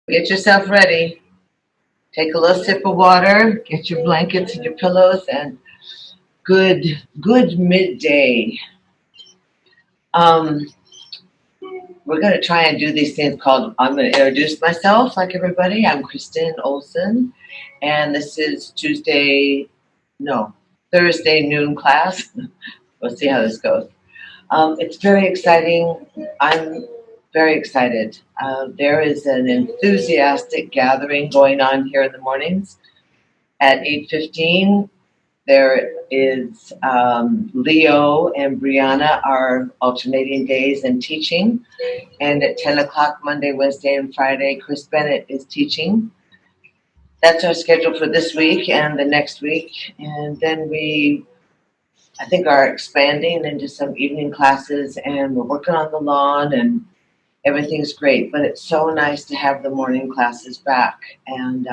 Get yourself ready. Take a little sip of water. Get your blankets and your pillows. And good midday. Um, we're going to try and do these things called. I'm going to introduce myself, like everybody. I'm Krisin Olson, and this is Thursday noon class. We'll see how this goes. It's very exciting. I'm very excited. There is an enthusiastic gathering going on here in the mornings at 8:15. There is Leo and Brianna are alternating days and teaching, and at 10 o'clock Monday, Wednesday, and Friday, Chris Bennett is teaching. That's our schedule for this week and the next week, and then I think, are expanding into some evening classes, and we're working on the lawn, and everything's great. But it's so nice to have the morning classes back, and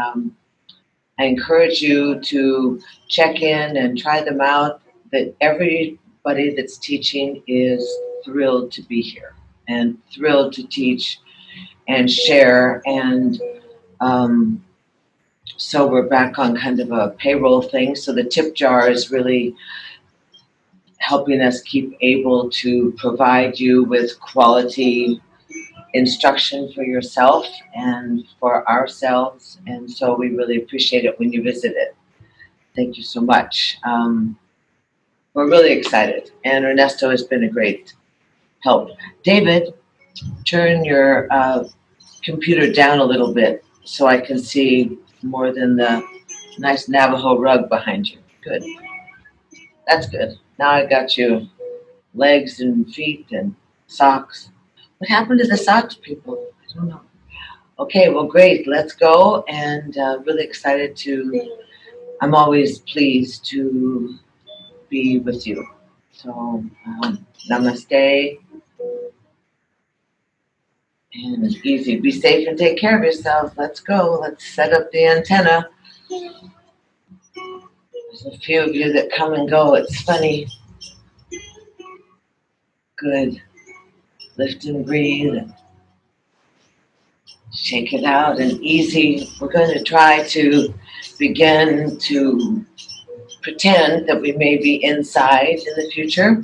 I encourage you to check in and try them out. That everybody that's teaching is thrilled to be here and thrilled to teach and share. And so we're back on kind of a payroll thing. So the tip jar is really helping us keep able to provide you with quality instruction for yourself and for ourselves. And so we really appreciate it when you visit it. Thank you so much. We're really excited. And Ernesto has been a great help. David, turn your computer down a little bit so I can see more than the nice Navajo rug behind you. Good. That's good. Now I got you legs and feet and socks. What happened to the socks, people? I don't know. Okay, well, great. Let's go. And really excited I'm always pleased to be with you. So, namaste. And it's easy. Be safe and take care of yourselves. Let's go. Let's set up the antenna. There's a few of you that come and go. It's funny. Good. Lift and breathe and shake it out and easy. We're going to try to begin to pretend that we may be inside in the future.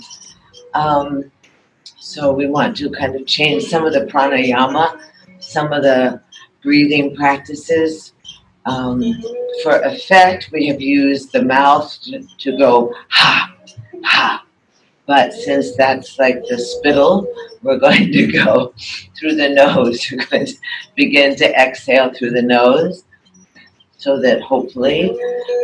So we want to kind of change some of the pranayama, some of the breathing practices. For effect, we have used the mouth to go ha, ha. But since that's like the spittle, we're going to go through the nose. We're going to begin to exhale through the nose so that hopefully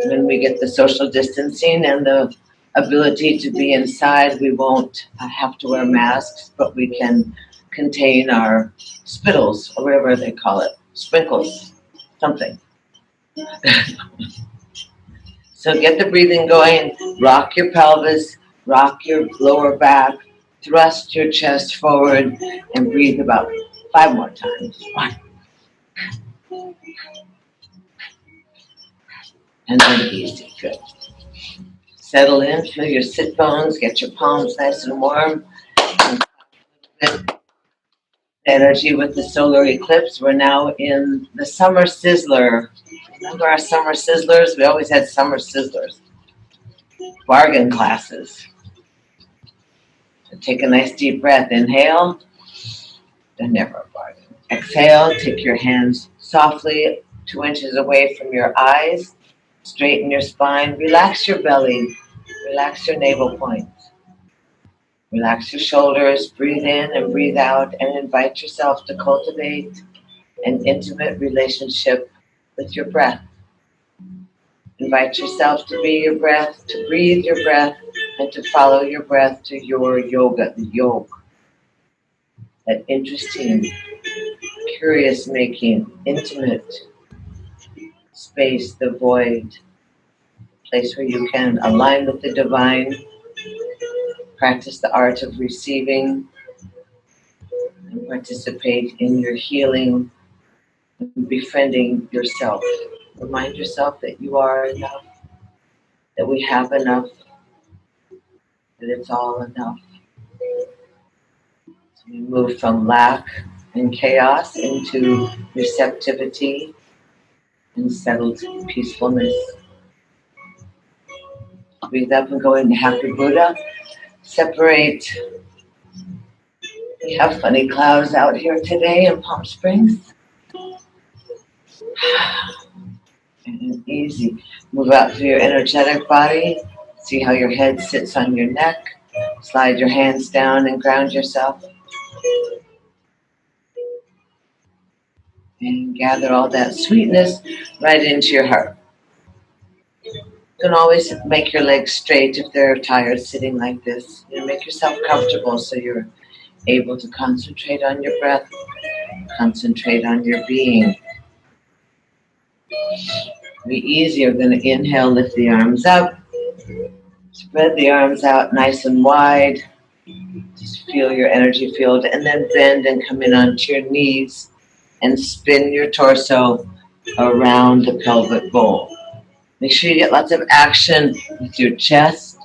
when we get the social distancing and the ability to be inside, we won't have to wear masks, but we can contain our spittles or whatever they call it, sprinkles, something. So get the breathing going, rock your pelvis, rock your lower back, thrust your chest forward, and breathe about 5 more times. 1. And then easy, good. Settle in, feel your sit bones, get your palms nice and warm. And energy with the solar eclipse. We're now in the summer sizzler. Remember our summer sizzlers? We always had summer sizzlers. Bargain classes. So take a nice deep breath. Inhale. They're never a bargain. Exhale. Take your hands softly 2 inches away from your eyes. Straighten your spine. Relax your belly. Relax your navel point. Relax your shoulders. Breathe in and breathe out, and invite yourself to cultivate an intimate relationship with your breath. Invite yourself to be your breath, to breathe your breath, and to follow your breath to your yoga, the yoga. That interesting, curious-making, intimate space, the void, place where you can align with the divine, practice the art of receiving, and participate in your healing, and befriending yourself. Remind yourself that you are enough, that we have enough, that it's all enough. So we move from lack and chaos into receptivity and settled peacefulness. Breathe up and go into Happy Buddha. Separate. We have funny clouds out here today in Palm Springs. And easy. Move out through your energetic body. See how your head sits on your neck. Slide your hands down and ground yourself. And gather all that sweetness right into your heart. You can always make your legs straight if they're tired sitting like this. Make yourself comfortable so you're able to concentrate on your breath, concentrate on your being. Be easy. You're going to inhale, lift the arms up, spread the arms out nice and wide. Just feel your energy field, and then bend and come in onto your knees and spin your torso around the pelvic bowl. Make sure you get lots of action with your chest,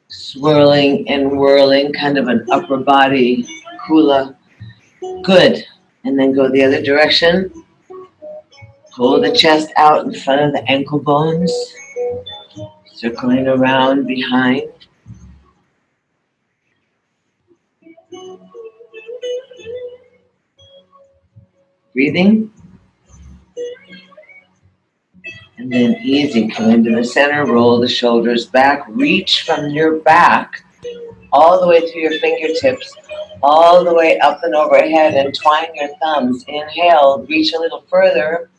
swirling and whirling, kind of an upper body hula. Good. And then go the other direction. Pull the chest out in front of the ankle bones, circling around behind. Breathing. And then easy, come into the center, roll the shoulders back, reach from your back all the way through your fingertips, all the way up and overhead, and twine your thumbs. Inhale, reach a little further.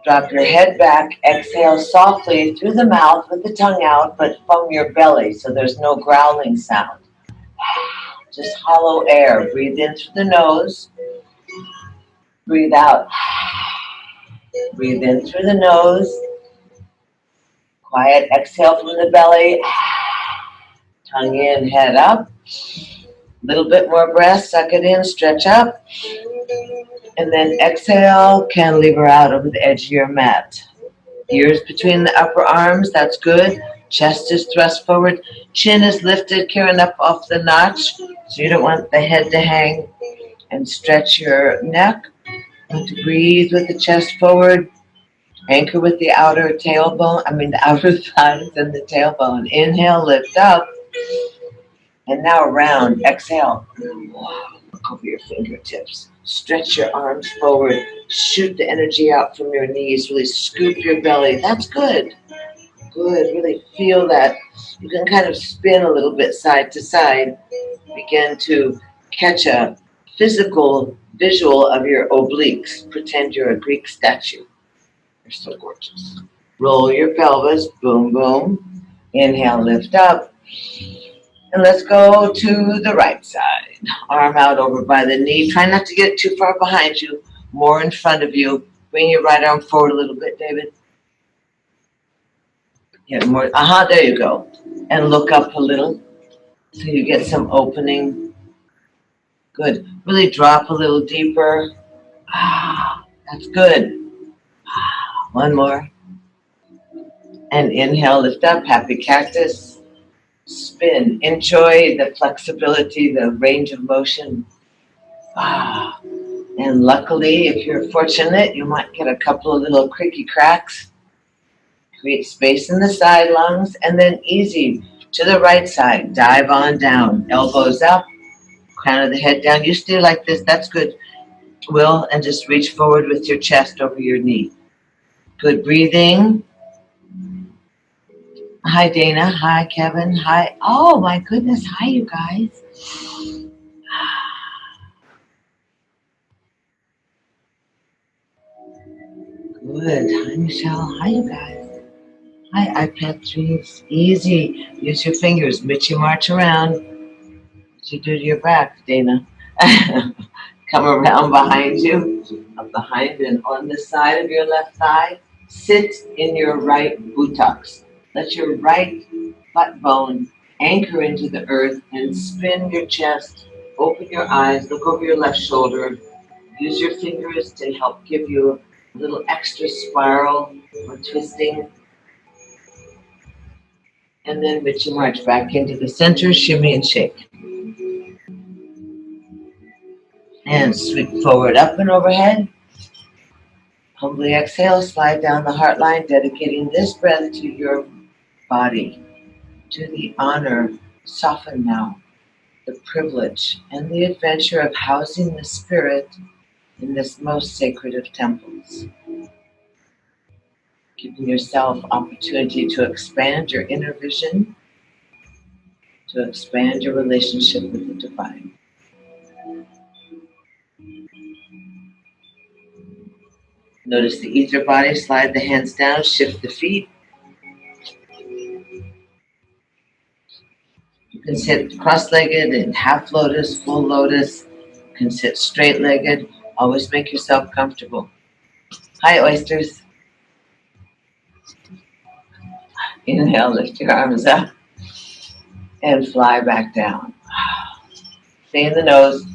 Drop your head back, exhale softly through the mouth with the tongue out, but from your belly, so there's no growling sound. Just hollow air. Breathe in through the nose. Breathe out. Breathe in through the nose. Quiet exhale from the belly. Tongue in, head up. A little bit more breath. Suck it in, stretch up. And then exhale, cantilever out over the edge of your mat. Ears between the upper arms, that's good. Chest is thrust forward. Chin is lifted, carrying up off the notch. So you don't want the head to hang. And stretch your neck. Want to breathe with the chest forward. Anchor with the outer tailbone, the outer thighs and the tailbone. Inhale, lift up. And now round. Exhale. Look over your fingertips. Stretch your arms forward. Shoot the energy out from your knees. Really scoop your belly. That's good. Good. Really feel that. You can kind of spin a little bit side to side. Begin to catch a physical visual of your obliques. Pretend you're a Greek statue. You're so gorgeous. Roll your pelvis. Boom, boom. Inhale, lift up. And let's go to the right side. Arm out over by the knee. Try not to get too far behind you. More in front of you. Bring your right arm forward a little bit, David. Yeah, more. There you go. And look up a little so you get some opening. Good. Really drop a little deeper. That's good. One more. And inhale, lift up. Happy cactus. Spin. Enjoy the flexibility, the range of motion. And luckily, if you're fortunate, you might get a couple of little creaky cracks. Create space in the side lungs, and then easy to the right side. Dive on down. Elbows up, crown of the head down. You stay like this. That's good. Will, and just reach forward with your chest over your knee. Good breathing. Hi, Dana. Hi, Kevin. Hi. Oh, my goodness. Hi, you guys. Good. Hi, Michelle. Hi, you guys. Hi, iPad 3. Easy. Use your fingers. Mitchie march around. What you do to your back, Dana? Come around behind you. Up behind and on the side of your left thigh. Sit in your right buttocks. Let your right butt bone anchor into the earth and spin your chest. Open your eyes. Look over your left shoulder. Use your fingers to help give you a little extra spiral or twisting. And then Mitchie march back into the center, shimmy and shake. And sweep forward, up and overhead. Humbly exhale, slide down the heart line, dedicating this breath to your body, to the honor. Soften now the privilege and the adventure of housing the spirit in this most sacred of temples, giving yourself opportunity to expand your inner vision, to expand your relationship with the divine. Notice the ether body, slide the hands down, shift the feet. You can sit cross-legged in half lotus, full lotus. You can sit straight-legged. Always make yourself comfortable. Hi, oysters. Inhale, lift your arms up and fly back down. Stay in the nose.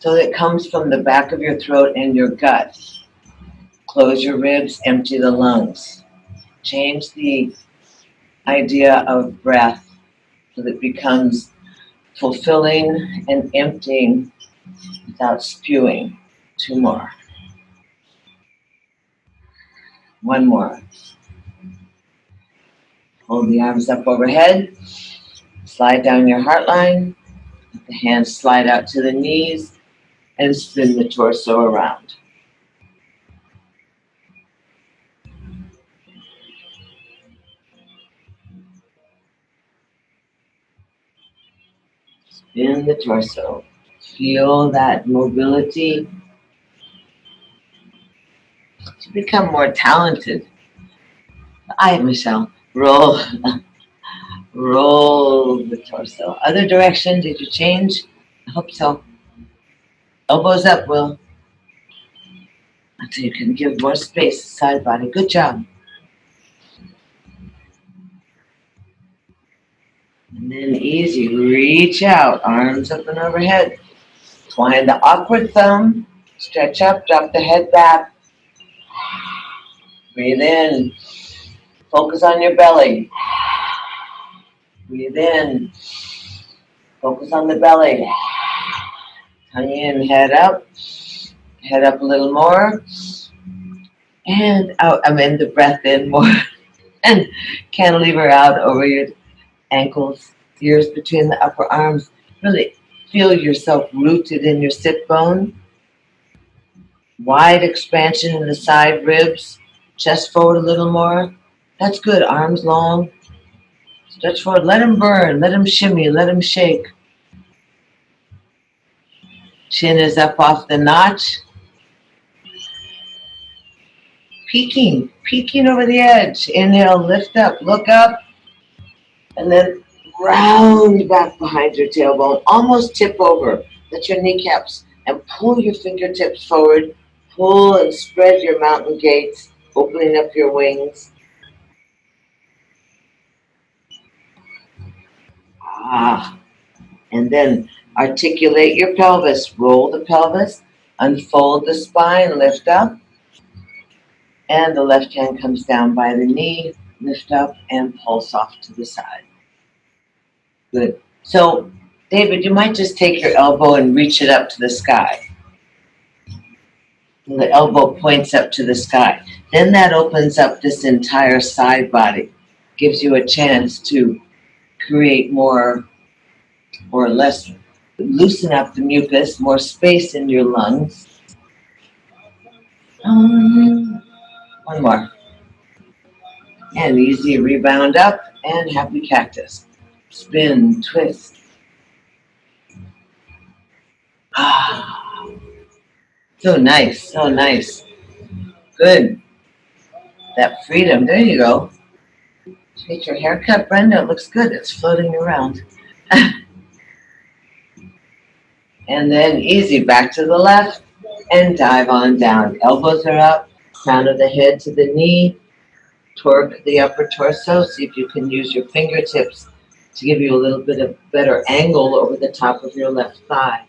So it comes from the back of your throat and your gut. Close your ribs, empty the lungs. Change the idea of breath so that it becomes fulfilling and emptying without spewing. 2 more. 1 more. Hold the arms up overhead. Slide down your heart line. Let the hands slide out to the knees and spin the torso around. Spin the torso. Feel that mobility to become more talented. Hi, Michelle. Roll. Roll the torso. Other direction, did you change? I hope so. Elbows up, Will. Until you can give more space, side body. Good job. And then easy, reach out, arms up and overhead. Twine the awkward thumb, stretch up, drop the head back. Breathe in. Focus on your belly. Breathe in. Focus on the belly. Tongue in, head up. Head up a little more. And out. The breath in more. And cantilever out over your ankles, ears between the upper arms. Really feel yourself rooted in your sit bone. Wide expansion in the side ribs. Chest forward a little more. That's good. Arms long. Stretch forward. Let them burn. Let them shimmy. Let them shake. Chin is up off the notch. Peeking over the edge. Inhale, lift up, look up, and then round back behind your tailbone. Almost tip over. Let your kneecaps and pull your fingertips forward. Pull and spread your mountain gates, opening up your wings. And then articulate your pelvis. Roll the pelvis, unfold the spine, lift up. And the left hand comes down by the knee, lift up, and pulse off to the side. Good. So, David, you might just take your elbow and reach it up to the sky. And the elbow points up to the sky. Then that opens up this entire side body, gives you a chance to create more or less, loosen up the mucus, more space in your lungs. 1 more. And easy rebound up and happy cactus. Spin, twist. So nice, so nice. Good. That freedom, there you go. Get your hair cut, Brenda. It looks good. It's floating around. And then easy, back to the left and dive on down. Elbows are up, crown of the head to the knee. Torque the upper torso. See if you can use your fingertips to give you a little bit of better angle over the top of your left thigh.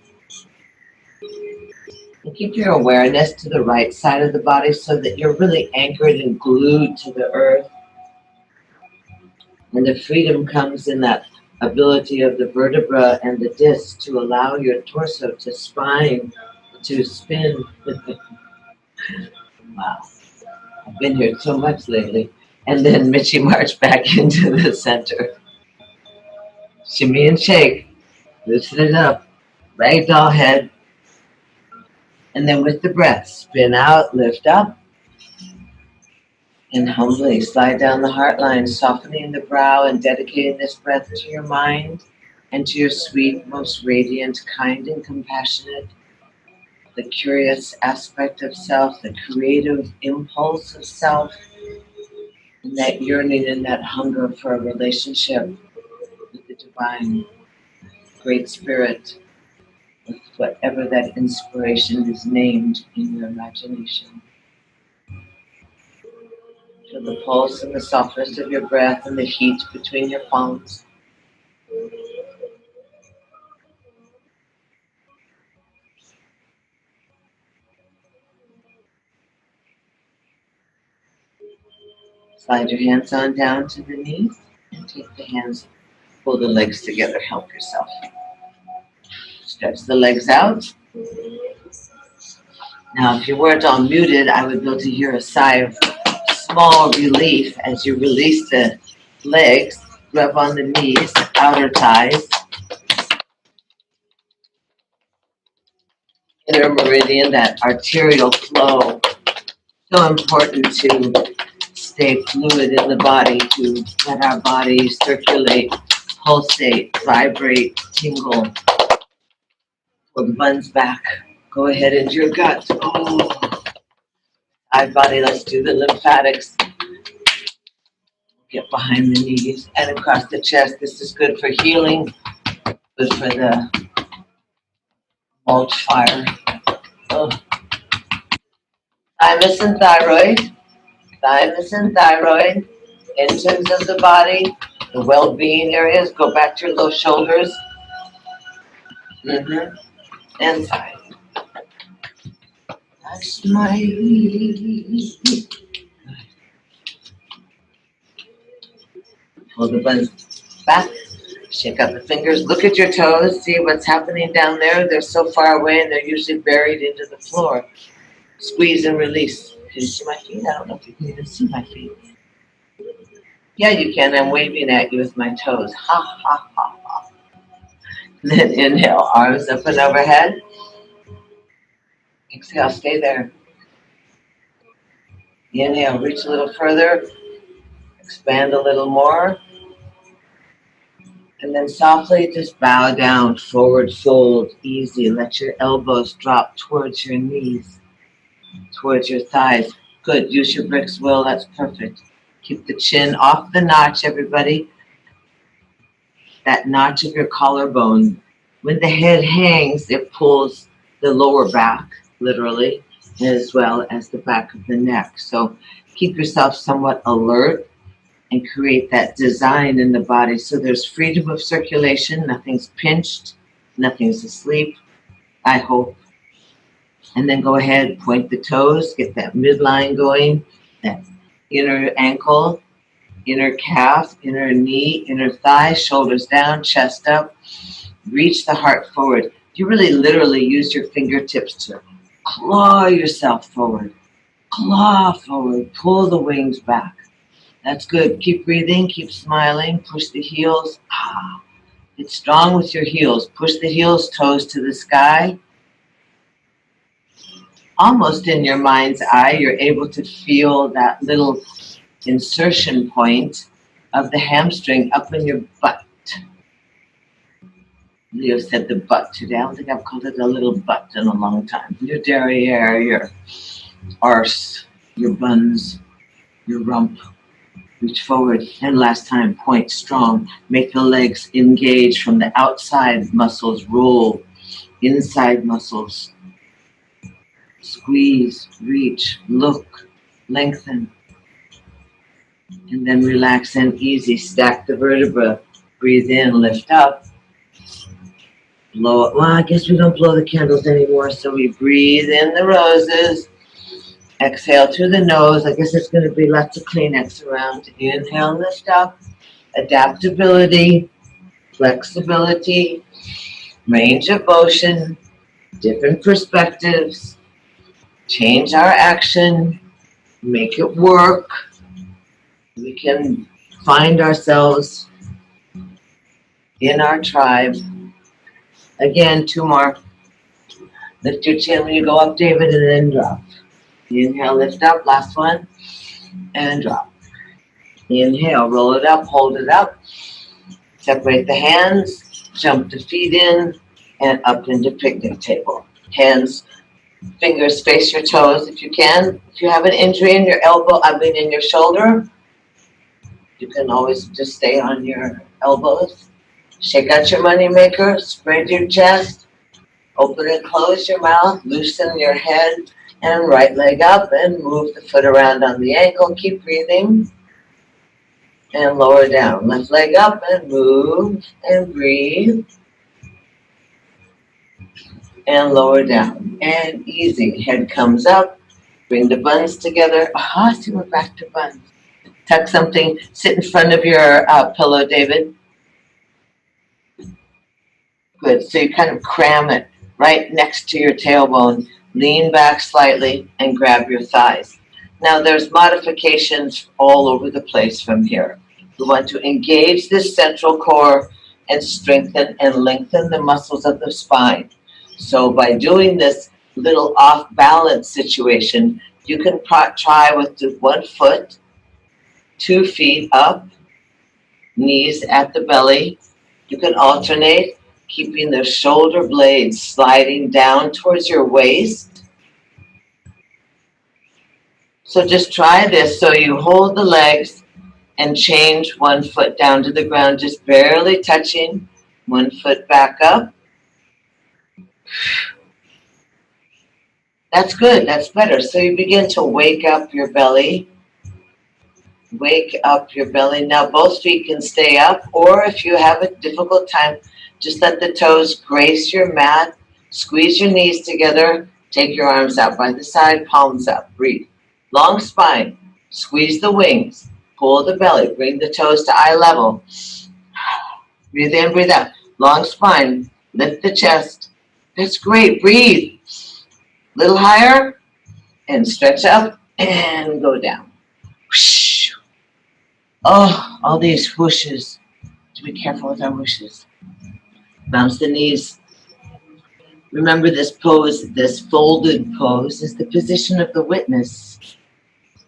And keep your awareness to the right side of the body so that you're really anchored and glued to the earth. And the freedom comes in that ability of the vertebra and the disc to allow your torso to spine to spin. Wow, I've been here so much lately. And then Mitchie march back into the center. Shimmy and shake, loosen it up, ragdoll head, and then with the breath, spin out, lift up, and humbly slide down the heart line, softening the brow and dedicating this breath to your mind and to your sweet, most radiant, kind, and compassionate, the curious aspect of self, the creative impulse of self, and that yearning and that hunger for a relationship with the divine, great spirit, with whatever that inspiration is named in your imagination. Feel the pulse and the softness of your breath and the heat between your palms. Slide your hands on down to the knees and take the hands, pull the legs together, help yourself. Stretch the legs out. Now, if you weren't all muted, I would be able to hear a sigh of small relief as you release the legs, rub on the knees, outer thighs, inner meridian, that arterial flow. So important to stay fluid in the body, to let our body circulate, pulsate, vibrate, tingle. Pull the buns back. Go ahead into your gut. Oh, side body, let's do the lymphatics. Get behind the knees and across the chest. This is good for healing, good for the mulch fire. Oh. Thymus and thyroid. Thymus and thyroid. Engines of the body. The well-being areas. Go back to your low shoulders. And side. That's my. Pull the buns back. Shake out the fingers. Look at your toes. See what's happening down there. They're so far away and they're usually buried into the floor. Squeeze and release. Can you see my feet? I don't know if you can even see my feet. Yeah, you can. I'm waving at you with my toes. Ha, ha, ha, ha. And then inhale, arms up and overhead. Exhale, stay there. Inhale, reach a little further. Expand a little more. And then softly just bow down, forward fold, easy. Let your elbows drop towards your knees, towards your thighs. Good, use your brick's will, that's perfect. Keep the chin off the notch, everybody. That notch of your collarbone. When the head hangs, it pulls the lower back, literally, as well as the back of the neck. So keep yourself somewhat alert and create that design in the body so there's freedom of circulation, nothing's pinched, nothing's asleep, I hope. And then go ahead, point the toes, get that midline going, that inner ankle, inner calf, inner knee, inner thigh, shoulders down, chest up, reach the heart forward. You really literally use your fingertips to claw yourself forward, pull the wings back. That's good. Keep breathing, keep smiling, push the heels. Get strong with your heels. Push the heels, toes to the sky. Almost in your mind's eye, you're able to feel that little insertion point of the hamstring up in your butt. Leo said the butt today. I don't think I've called it a little butt in a long time. Your derriere, your arse, your buns, your rump. Reach forward, and last time, point strong. Make the legs engage from the outside muscles, roll, inside muscles. Squeeze, reach, look, lengthen. And then relax and easy. Stack the vertebra. Breathe in, lift up. Blow it. Well, I guess we don't blow the candles anymore, so we breathe in the roses. Exhale through the nose. I guess there's going to be lots of Kleenex around. Inhale, lift up. Adaptability. flexibility, range of motion, different perspectives, change our action, make it work. We can find ourselves in our tribe. Again, two more. Lift your chin when you go up, David, and then drop. Inhale, lift up, last one, and drop. Inhale, roll it up, hold it up. Separate the hands, jump the feet in, and up into picnic table. Hands, fingers face your toes if you can. If you have an injury in your elbow, in your shoulder, you can always just stay on your elbows. Shake out your money maker, spread your chest, open and close your mouth, loosen your head, and right leg up and move the foot around on the ankle. Keep breathing. And lower down. Left leg up and move and breathe. And lower down. And easy. Head comes up. Bring the buns together. See, we're back to buns. Tuck something. Sit in front of your pillow, David. Good. So you kind of cram it right next to your tailbone. Lean back slightly and grab your thighs. Now there's modifications all over the place from here. We want to engage this central core and strengthen and lengthen the muscles of the spine. So by doing this little off-balance situation, you can try with just 1 foot, 2 feet up, knees at the belly. You can alternate, keeping the shoulder blades sliding down towards your waist. So just try this. So you hold the legs and change 1 foot down to the ground, just barely touching. 1 foot back up. That's good, that's better. So you begin to wake up your belly. Wake up your belly. Now both feet can stay up, or if you have a difficult time, just let the toes grace your mat. Squeeze your knees together. Take your arms out by the side, palms up. Breathe. Long spine. Squeeze the wings. Pull the belly. Bring the toes to eye level. Breathe in, breathe out. Long spine. Lift the chest. That's great. Breathe. Little higher. And stretch up and go down. Oh, all these whooshes. To be careful with our whooshes. Bounce the knees. Remember this pose, this folded pose, is the position of the witness.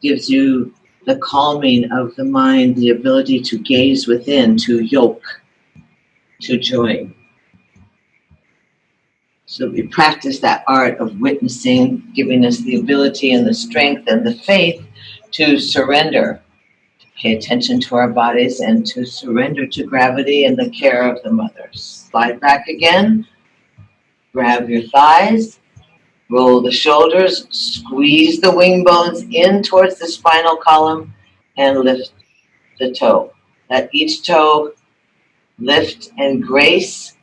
Gives you the calming of the mind, the ability to gaze within, to yoke, to join. So we practice that art of witnessing, giving us the ability and the strength and the faith to surrender, to pay attention to our bodies and to surrender to gravity and the care of the mothers. Slide back again, grab your thighs, roll the shoulders, squeeze the wing bones in towards the spinal column, and lift the toe. Let each toe lift and grace.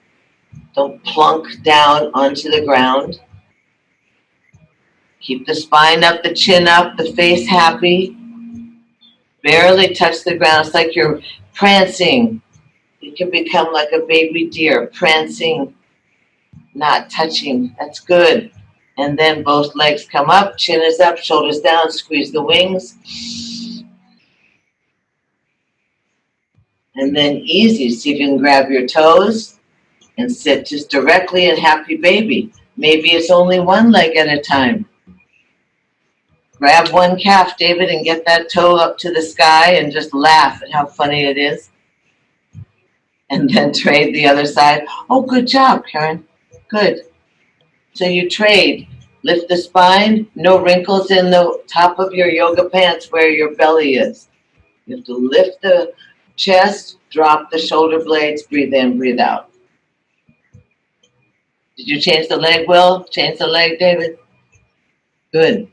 Don't plunk down onto the ground. Keep the spine up, the chin up, the face happy. Barely touch the ground. It's like you're prancing. You can become like a baby deer, prancing, not touching. That's good. And then both legs come up, chin is up, shoulders down, squeeze the wings. And then easy, see if you can grab your toes and sit just directly in happy baby. Maybe it's only one leg at a time. Grab one calf, David, and get that toe up to the sky and just laugh at how funny it is. And then trade the other side. Oh, good job, Karen. Good. So you trade. Lift the spine. No wrinkles in the top of your yoga pants where your belly is. You have to lift the chest, drop the shoulder blades, breathe in, breathe out. Did you change the leg, Will? Change the leg, David? Good.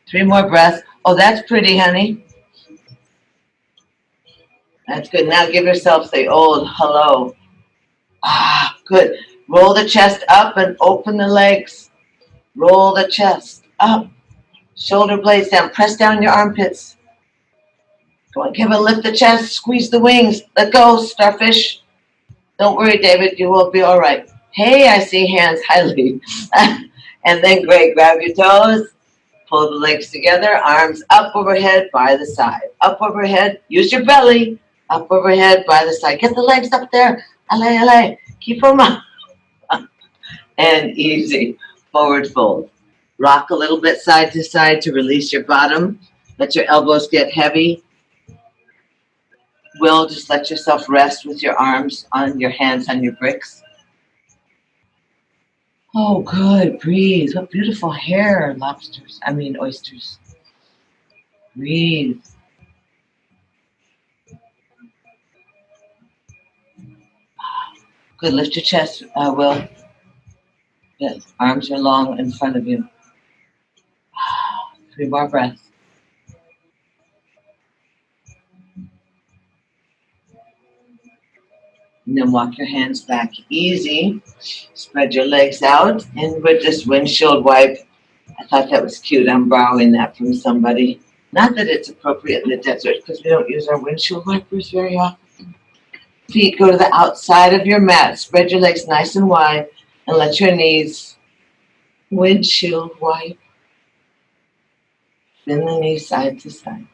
3 more breaths. Oh, that's pretty, honey. That's good. Now give yourself the old hello. Good. Roll the chest up and open the legs. Roll the chest up. Shoulder blades down. Press down your armpits. Go on, Kevin. Lift the chest. Squeeze the wings. Let go, starfish. Don't worry, David, you will be all right. Hey, I see hands. Hi, Lee. And then great, grab your toes, pull the legs together, arms up overhead by the side. Up overhead, use your belly. Up overhead by the side. Get the legs up there. Allez. Keep them up. And easy. Forward fold. Rock a little bit side to side to release your bottom. Let your elbows get heavy. Will, just let yourself rest with your arms on your hands on your bricks. Oh, good. Breathe. What beautiful hair, oysters. Breathe. Good. Lift your chest, Will. Good. Arms are long in front of you. 3 more breaths. And then walk your hands back easy. Spread your legs out. And with this windshield wipe, I thought that was cute. I'm borrowing that from somebody. Not that it's appropriate in the desert because we don't use our windshield wipers very often. Feet go to the outside of your mat. Spread your legs nice and wide and let your knees windshield wipe. Bend the knees side to side.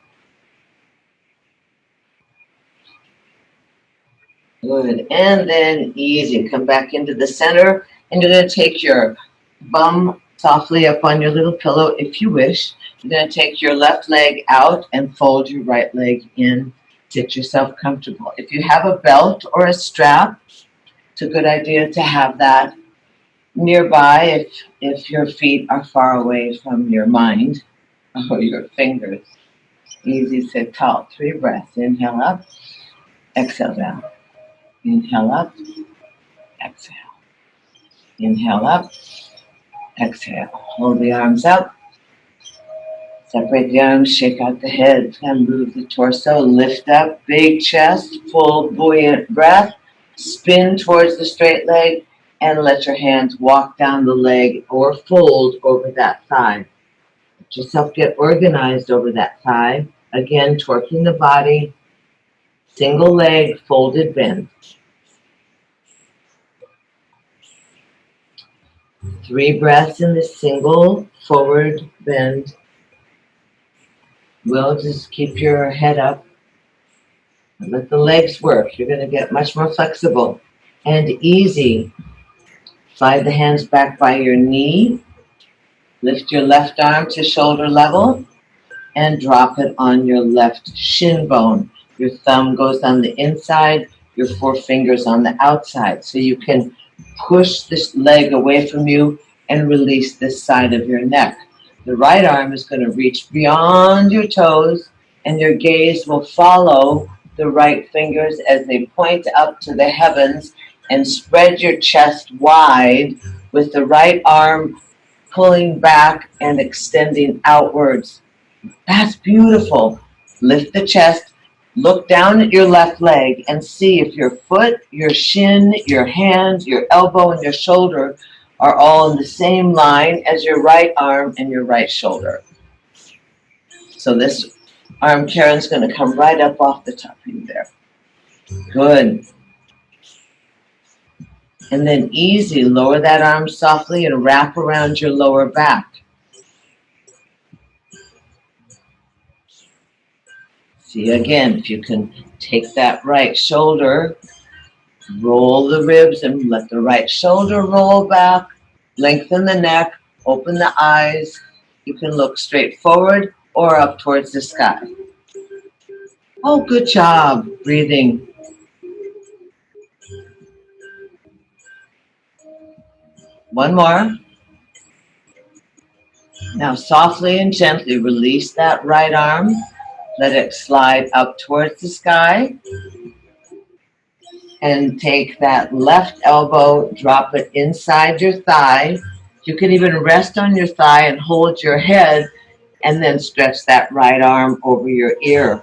Good. And then easy. Come back into the center. And you're going to take your bum softly up on your little pillow if you wish. You're going to take your left leg out and fold your right leg in. Sit yourself comfortable. If you have a belt or a strap, it's a good idea to have that nearby if your feet are far away from your mind or your fingers. Easy, sit tall. 3 breaths. Inhale up, exhale down. Inhale up, exhale. Inhale up, exhale. Hold the arms up. Separate the arms, shake out the head, and move the torso. Lift up, big chest, full buoyant breath. Spin towards the straight leg and let your hands walk down the leg or fold over that thigh. Let yourself get organized over that thigh. Again, torquing the body. Single leg, folded bend. 3 breaths in the single forward bend. Will, just keep your head up and let the legs work. You're going to get much more flexible and easy. Slide the hands back by your knee. Lift your left arm to shoulder level and drop it on your left shin bone. Your thumb goes on the inside, your 4 fingers on the outside. So you can push this leg away from you and release this side of your neck. The right arm is going to reach beyond your toes, and your gaze will follow the right fingers as they point up to the heavens, and spread your chest wide with the right arm pulling back and extending outwards. That's beautiful. Lift the chest, look down at your left leg, and see if your foot, your shin, your hand, your elbow, and your shoulder are all in the same line as your right arm and your right shoulder. So this arm, Karen's going to come right up off the top of you there. Good. And then easy, lower that arm softly and wrap around your lower back. See again, if you can take that right shoulder, roll the ribs and let the right shoulder roll back. Lengthen the neck, open the eyes. You can look straight forward or up towards the sky. Oh, good job. Breathing. One more. Now softly and gently release that right arm. Let it slide up towards the sky. And take that left elbow, drop it inside your thigh. You can even rest on your thigh and hold your head, and then stretch that right arm over your ear,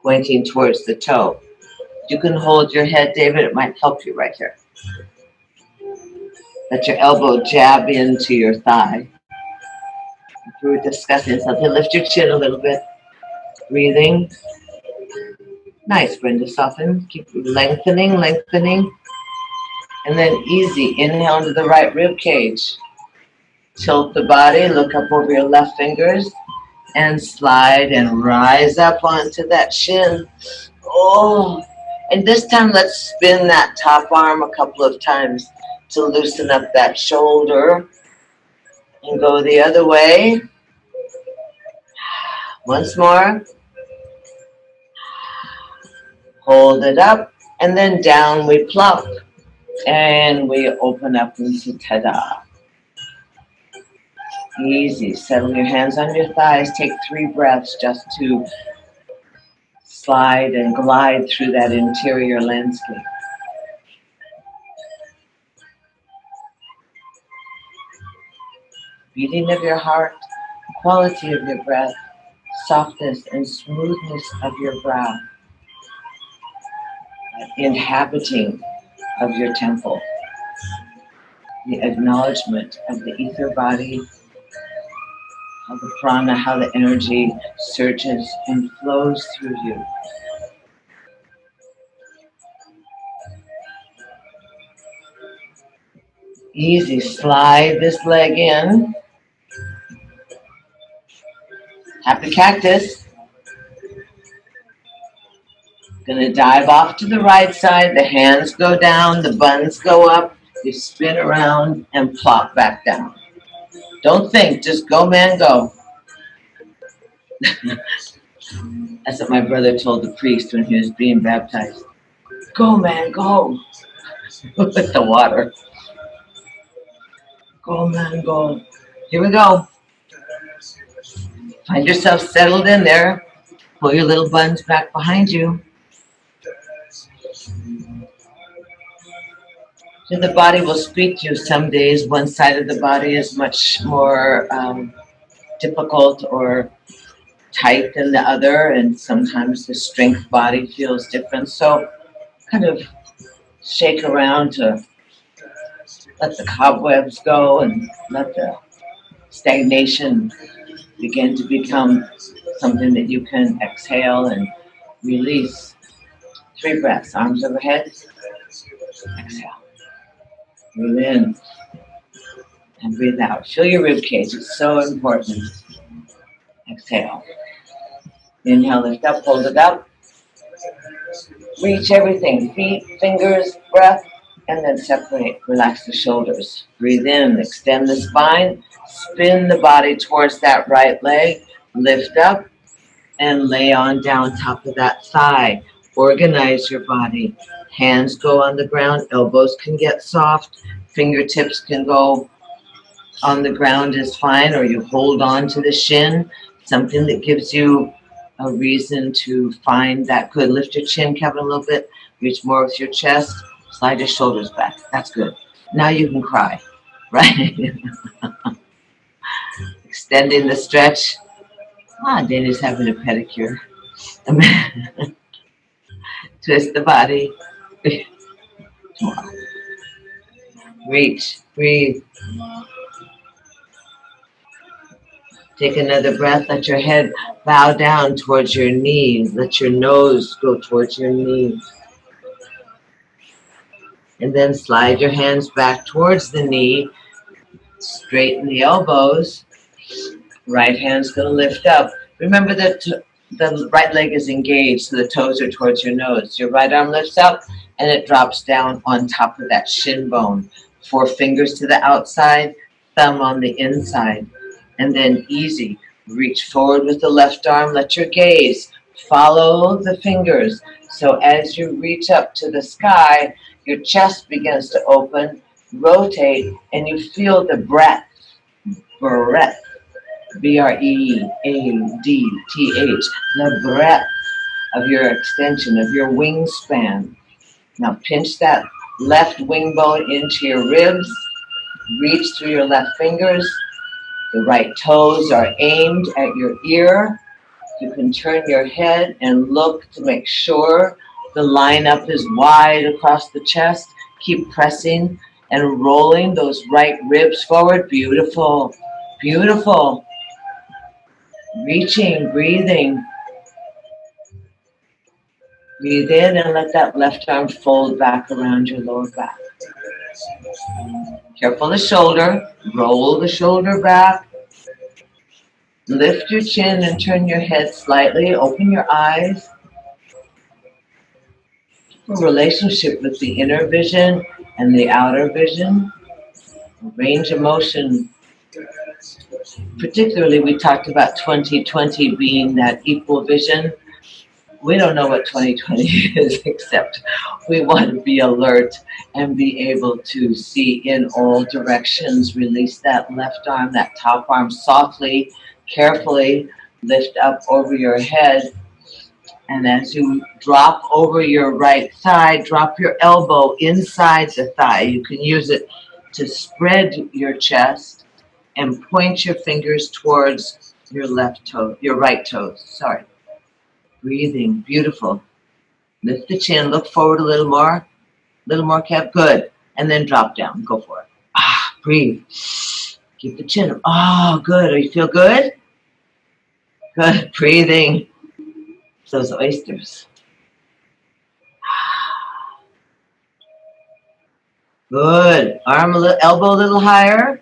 pointing towards the toe. You can hold your head, David. It might help you right here. Let your elbow jab into your thigh. If we were discussing something, lift your chin a little bit. Breathing. Nice, Brenda. Soften. Keep lengthening, lengthening. And then easy. Inhale into the right rib cage. Tilt the body. Look up over your left fingers. And slide and rise up onto that shin. Oh. And this time, let's spin that top arm a couple of times to loosen up that shoulder. And go the other way. Once more. Hold it up. And then down we plop. And we open up into ta-da. Easy. Settle your hands on your thighs. Take 3 breaths just to slide and glide through that interior landscape. Beating of your heart, quality of your breath, softness and smoothness of your brow, inhabiting of your temple, the acknowledgement of the ether body, how the prana, how the energy surges and flows through you. Easy, slide this leg in. Happy cactus. Gonna dive off to the right side. The hands go down, the buns go up. You spin around and plop back down. Don't think, just go, man, go. That's what my brother told the priest when he was being baptized. Go, man, go. With the water. Go, man, go. Here we go. Find yourself settled in there. Pull your little buns back behind you. So the body will speak to you. Some days one side of the body is much more difficult or tight than the other, and sometimes the strength body feels different. So kind of shake around to let the cobwebs go and let the stagnation begin to become something that you can exhale and release. 3 breaths, arms overhead. Exhale. Breathe in and breathe out. Feel your rib cage. It's so important. Exhale. Inhale, lift up, hold it up. Reach everything. Feet, fingers, breath, and then separate. Relax the shoulders. Breathe in, extend the spine. Spin the body towards that right leg. Lift up and lay on down top of that thigh. Organize your body. Hands go on the ground. Elbows can get soft. Fingertips can go on the ground is fine, or you hold on to the shin. Something that gives you a reason to find that good. Lift your chin, Kevin, a little bit. Reach more with your chest. Slide your shoulders back. That's good. Now you can cry, right? Extending the stretch. Dana's having a pedicure. Twist the body. Reach, breathe. Take another breath. Let your head bow down towards your knees. Let your nose go towards your knees. And then slide your hands back towards the knee. Straighten the elbows. Right hand's going to lift up. Remember that the right leg is engaged, so the toes are towards your nose. Your right arm lifts up, and it drops down on top of that shin bone. 4 fingers to the outside, thumb on the inside. And then easy. Reach forward with the left arm. Let your gaze follow the fingers. So as you reach up to the sky, your chest begins to open, rotate, and you feel the breath. Breath. B-R-E-A-D-T-H. The breath of your extension, of your wingspan. Now pinch that left wing bone into your ribs. Reach through your left fingers. The right toes are aimed at your ear. You can turn your head and look to make sure the lineup is wide across the chest. Keep pressing and rolling those right ribs forward. Beautiful, beautiful. Reaching, breathing. Breathe in and let that left arm fold back around your lower back. Careful the shoulder. Roll the shoulder back. Lift your chin and turn your head slightly. Open your eyes. A relationship with the inner vision and the outer vision. Range of motion. Particularly, we talked about 2020 being that equal vision. We don't know what 2020 is, except we want to be alert and be able to see in all directions. Release that left arm, that top arm softly, carefully, lift up over your head. And as you drop over your right thigh, drop your elbow inside the thigh. You can use it to spread your chest and point your fingers towards your left toe, your right toes. Sorry. Breathing, beautiful. Lift the chin, look forward a little more, Kev. Good. And then drop down. Go for it. Breathe. Keep the chin up. Oh, good. You feel good? Good. Breathing. Those oysters. Good. Arm a little, elbow a little higher.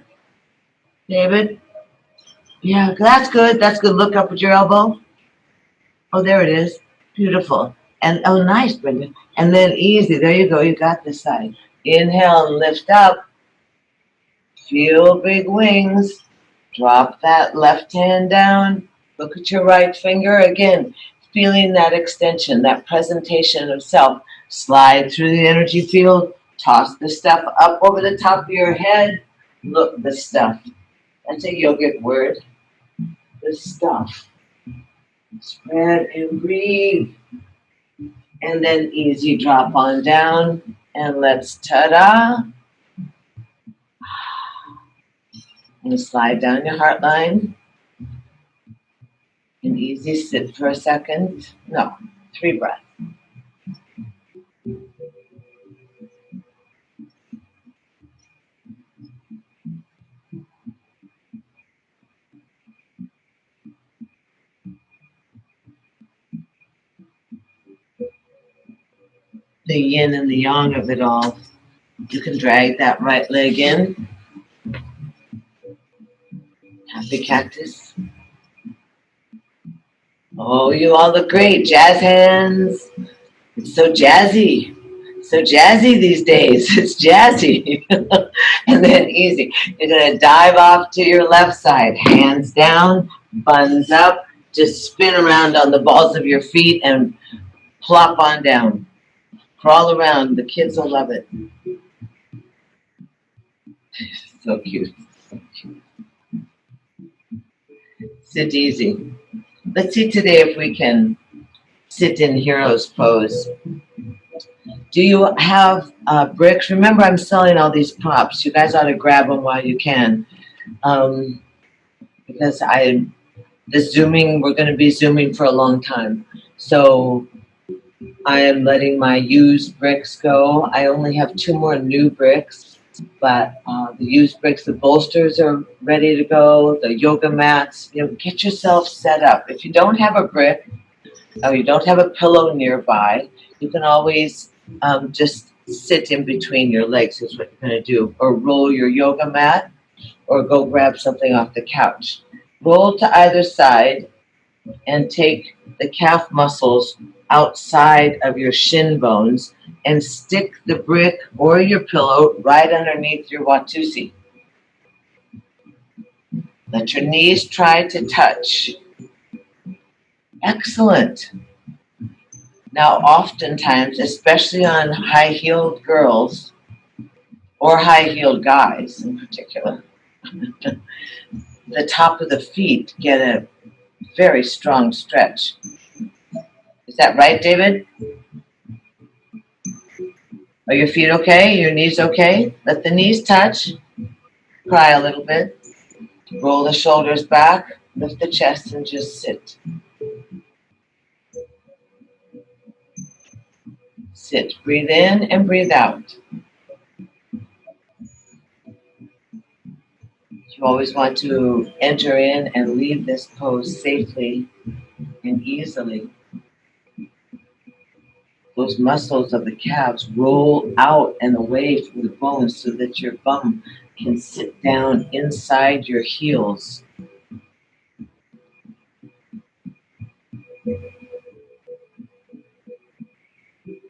David. Yeah, that's good. That's good. Look up at your elbow. Oh, there it is. Beautiful. And oh, nice, Brenda. And then easy. There you go. You got this side. Inhale and lift up. Feel big wings. Drop that left hand down. Look at your right finger. Again, feeling that extension, that presentation of self. Slide through the energy field. Toss the stuff up over the top of your head. Look, the stuff. That's a yogic word. The stuff. Spread and breathe. And then easy drop on down. And let's ta-da. And slide down your heart line. And easy sit for a second. No, 3 breaths. The yin and the yang of it all. You can drag that right leg in. Happy cactus. Oh, you all look great. Jazz hands. It's so jazzy. So jazzy these days. It's jazzy. And then easy. You're going to dive off to your left side. Hands down, buns up. Just spin around on the balls of your feet and plop on down. Crawl around. The kids will love it. So cute. So cute. Sit easy. Let's see today if we can sit in hero's pose. Do you have bricks? Remember, I'm selling all these props. You guys ought to grab them while you can. Because we're going to be Zooming for a long time. So I am letting my used bricks go. I only have 2 more new bricks, but the used bricks, the bolsters are ready to go, the yoga mats. Get yourself set up. If you don't have a brick or you don't have a pillow nearby, you can always just sit in between your legs is what you're going to do, or roll your yoga mat or go grab something off the couch. Roll to either side and take the calf muscles outside of your shin bones and stick the brick or your pillow right underneath your Watusi. Let your knees try to touch. Excellent. Now, oftentimes, especially on high-heeled girls or high-heeled guys in particular, the top of the feet get a very strong stretch. Is that right, David? Are your feet okay? Your knees okay? Let the knees touch. Cry a little bit. Roll the shoulders back. Lift the chest and just sit. Sit. Breathe in and breathe out. You always want to enter in and leave this pose safely and easily. those muscles of the calves roll out and away from the bones so that your bum can sit down inside your heels.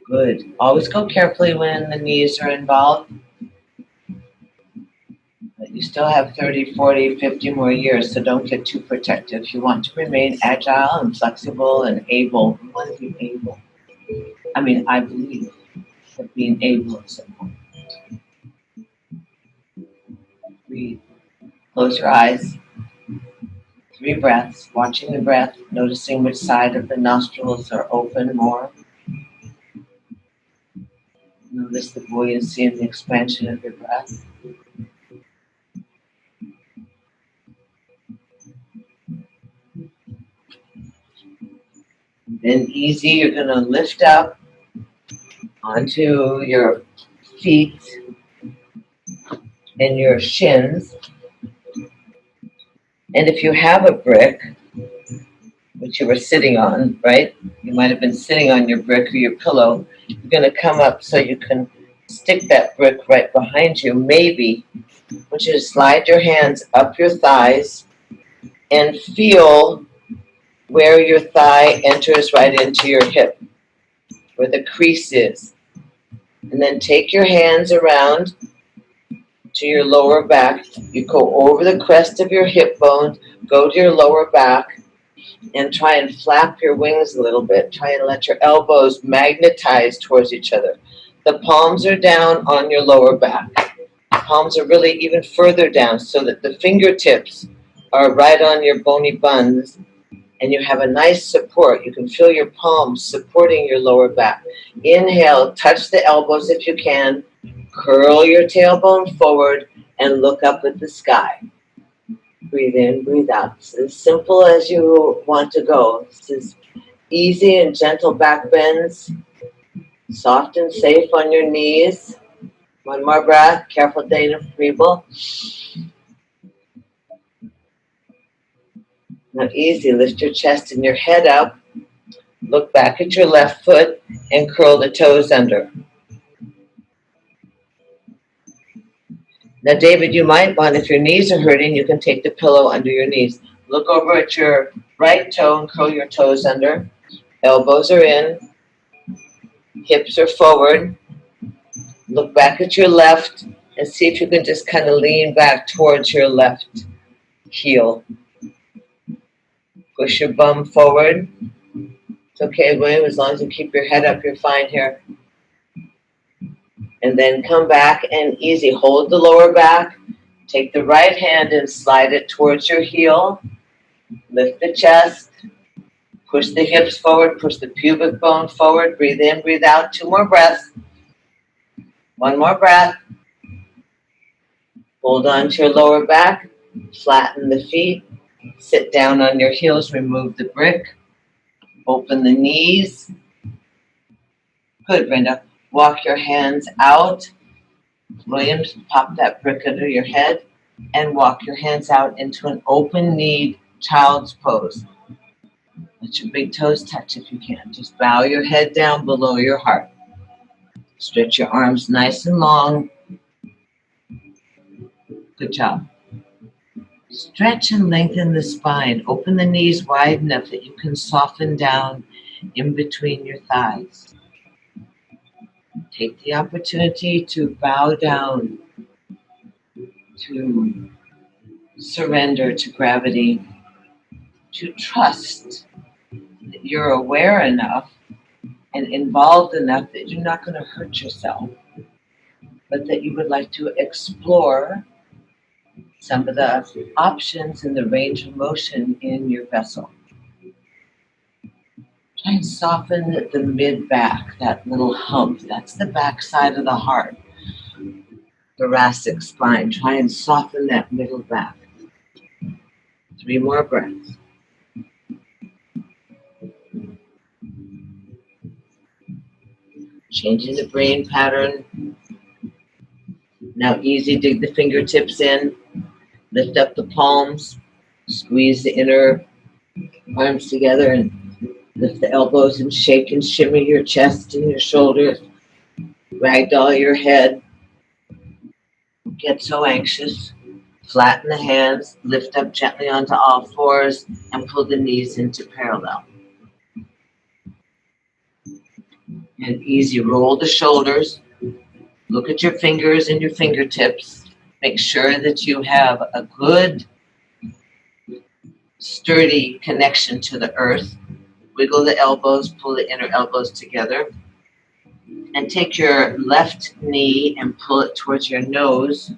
Good. Always go carefully when the knees are involved. But you still have 30, 40, 50 more years, so don't get too protective. You want to remain agile and flexible and able. You want to be able. I believe that being able is important. Breathe. Close your eyes. 3 breaths. Watching the breath, noticing which side of the nostrils are open more. Notice the buoyancy and the expansion of your breath. Then easy, you're going to lift up onto your feet and your shins. And if you have a brick, which you were sitting on, right? You might have been sitting on your brick or your pillow. You're going to come up so you can stick that brick right behind you. Maybe I want you to slide your hands up your thighs and feel where your thigh enters right into your hip, where the crease is. And then take your hands around to your lower back. You go over the crest of your hip bone, go to your lower back, and try and flap your wings a little bit. Try and let your elbows magnetize towards each other. The palms are down on your lower back. The palms are really even further down so that the fingertips are right on your bony buns, and you have a nice support. You can feel your palms supporting your lower back. Inhale, touch the elbows if you can. Curl your tailbone forward and look up at the sky. Breathe in, breathe out. It's as simple as you want to go. This is easy and gentle back bends. Soft and safe on your knees. One more breath. Careful, Dana, people. Now easy. Lift your chest and your head up. Look back at your left foot and curl the toes under. Now, David, you might want, if your knees are hurting, you can take the pillow under your knees. Look over at your right toe and curl your toes under. Elbows are in. Hips are forward. Look back at your left and see if you can just kind of lean back towards your left heel. Push your bum forward. It's okay, William, as long as you keep your head up, you're fine here. And then come back and easy. Hold the lower back. Take the right hand and slide it towards your heel. Lift the chest. Push the hips forward. Push the pubic bone forward. Breathe in, breathe out. 2 more breaths. 1 more breath. Hold on to your lower back. Flatten the feet. Sit down on your heels. Remove the brick. Open the knees. Good, Brenda. Walk your hands out. Williams, pop that brick under your head and walk your hands out into an open-kneed child's pose. Let your big toes touch if you can. Just bow your head down below your heart. Stretch your arms nice and long. Good job. Stretch and lengthen the spine. Open the knees wide enough that you can soften down in between your thighs. Take the opportunity to bow down, to surrender to gravity, to trust that you're aware enough and involved enough that you're not going to hurt yourself, but that you would like to explore some of the options in the range of motion in your vessel. Try and soften the mid-back, that little hump. That's the back side of the heart. Thoracic spine. Try and soften that middle back. 3 more breaths. Changing the brain pattern. Now easy, dig the fingertips in. Lift up the palms. Squeeze the inner arms together and Lift the elbows and shake and shimmy your chest and your shoulders. Ragdoll your head. Get so anxious. Flatten the hands. Lift up gently onto all fours and pull the knees into parallel. And easy, roll the shoulders. Look at your fingers and your fingertips. Make sure that you have a good, sturdy connection to the earth. Wiggle the elbows, pull the inner elbows together. And take your left knee and pull it towards your nose.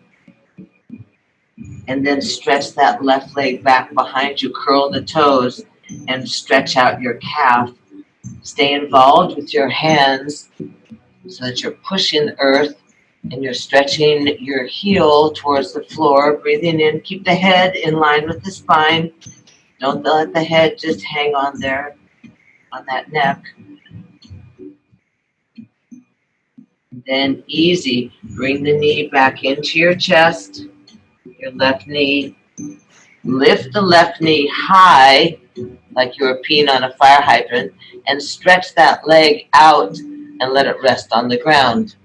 And then stretch that left leg back behind you. Curl the toes and stretch out your calf. Stay involved with your hands so that you're pushing the earth and you're stretching your heel towards the floor. Breathing in. Keep the head in line with the spine. Don't let the head just hang on there, on that neck. Then easy, bring the knee back into your chest, your left knee. Lift the left knee high, like you were peeing on a fire hydrant, and stretch that leg out and let it rest on the ground.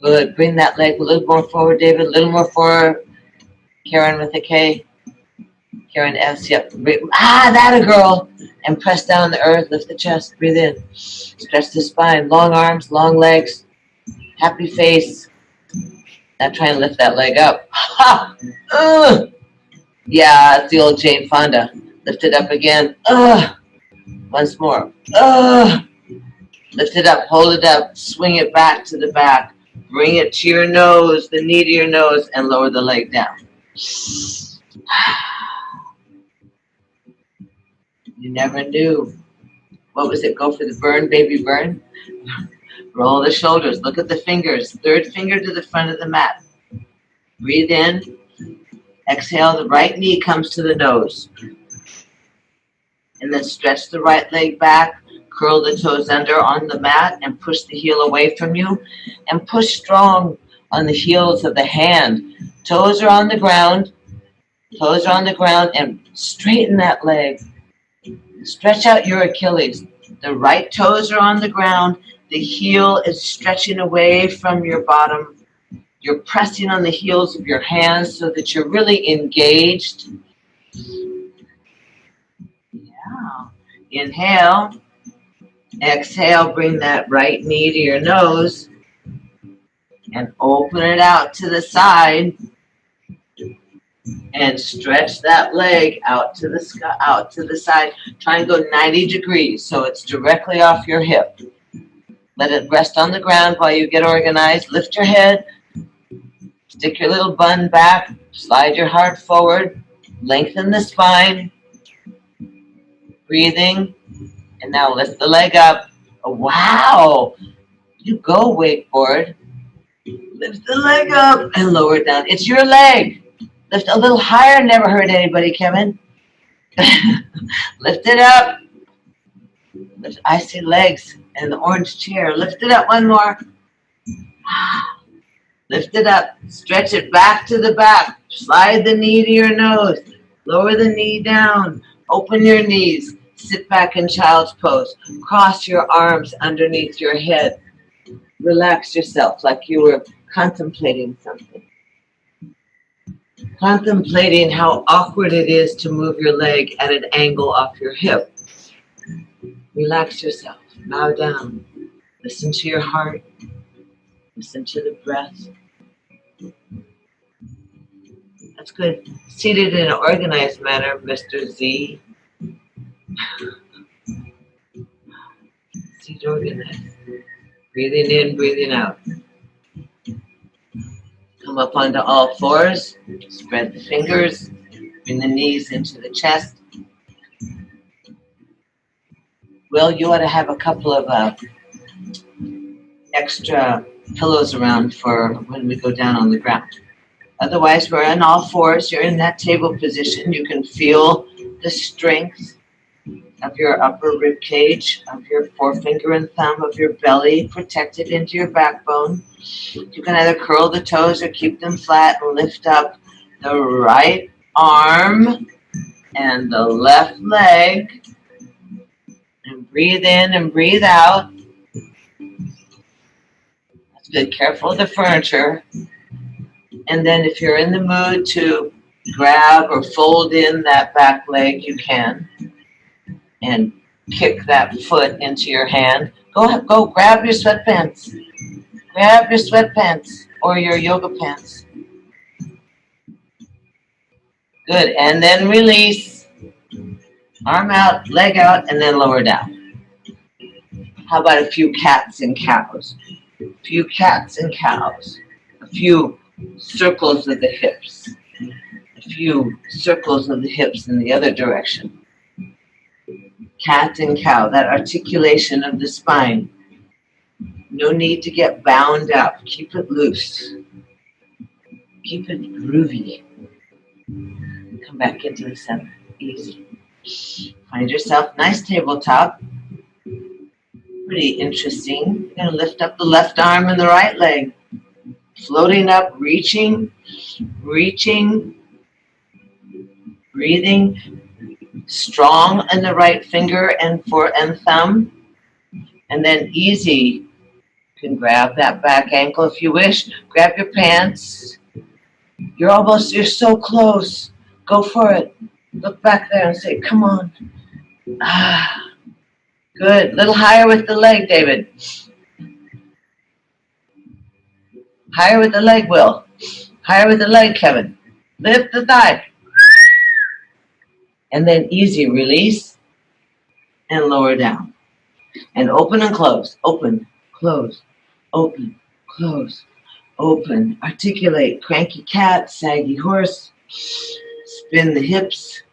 Good. Bring that leg a little more forward, David. A little more forward. Karen with a K. Karen S. Yep. That a girl. And press down the earth. Lift the chest. Breathe in. Stretch the spine. Long arms, long legs. Happy face. Now try and lift that leg up. Ha! Yeah, it's the old Jane Fonda. Lift it up again. Once more. Lift it up. Hold it up. Swing it back to the back. Bring it to your nose, the knee to your nose, and lower the leg down. You never knew. What was it? Go for the burn, baby, burn. Roll the shoulders. Look at the fingers. Third finger to the front of the mat. Breathe in. Exhale. The right knee comes to the nose. And then stretch the right leg back. Curl the toes under on the mat and push the heel away from you. And push strong on the heels of the hand. Toes are on the ground. Toes are on the ground and straighten that leg. Stretch out your Achilles. The right toes are on the ground. The heel is stretching away from your bottom. You're pressing on the heels of your hands so that you're really engaged. Yeah. Inhale. Exhale, bring that right knee to your nose and open it out to the side and stretch that leg out to the side. Try and go 90 degrees so it's directly off your hip. Let it rest on the ground while you get organized. Lift your head, stick your little bun back, slide your heart forward, lengthen the spine, breathing. And now lift the leg up. Oh, wow. You go, wakeboard. Lift the leg up and lower it down. It's your leg. Lift a little higher. Never hurt anybody, Kevin. Lift it up. I see legs and the orange chair. Lift it up one more. Lift it up. Stretch it back to the back. Slide the knee to your nose. Lower the knee down. Open your knees. Sit back in child's pose. Cross your arms underneath your head. Relax yourself like you were contemplating something. Contemplating how awkward it is to move your leg at an angle off your hip. Relax yourself. Bow down. Listen to your heart. Listen to the breath. That's good. Seated in an organized manner, Mr. Z. Seat organized. Breathing in, breathing out. Come up onto all fours. Spread the fingers. Bring the knees into the chest. Well, you ought to have a couple of extra pillows around for when we go down on the ground. Otherwise, we're on all fours. You're in that table position. You can feel the strength of your upper rib cage, of your forefinger and thumb, of your belly protected into your backbone. You can either curl the toes or keep them flat and lift up the right arm and the left leg. And breathe in and breathe out. That's good. Careful of the furniture. And then if you're in the mood to grab or fold in that back leg, you can. And kick that foot into your hand. Go grab your sweatpants. Grab your sweatpants or your yoga pants. Good. And then release. Arm out, leg out, and then lower down. How about a few cats and cows? A few cats and cows. A few circles of the hips. A few circles of the hips in the other direction. Cat and cow, that articulation of the spine. No need to get bound up. Keep it loose. Keep it groovy. Come back into the center. Easy. Find yourself nice tabletop. Pretty interesting. You're going to lift up the left arm and the right leg. Floating up, reaching, breathing. Strong in the right finger and thumb. And then easy. You can grab that back ankle if you wish. Grab your pants. You're so close. Go for it. Look back there and say, come on. Ah, good. A little higher with the leg, David. Higher with the leg, Will. Higher with the leg, Kevin. Lift the thigh. And then easy, release and lower down. And open and close. Open, close, open, close, open. Articulate, cranky cat, saggy horse. Spin the hips.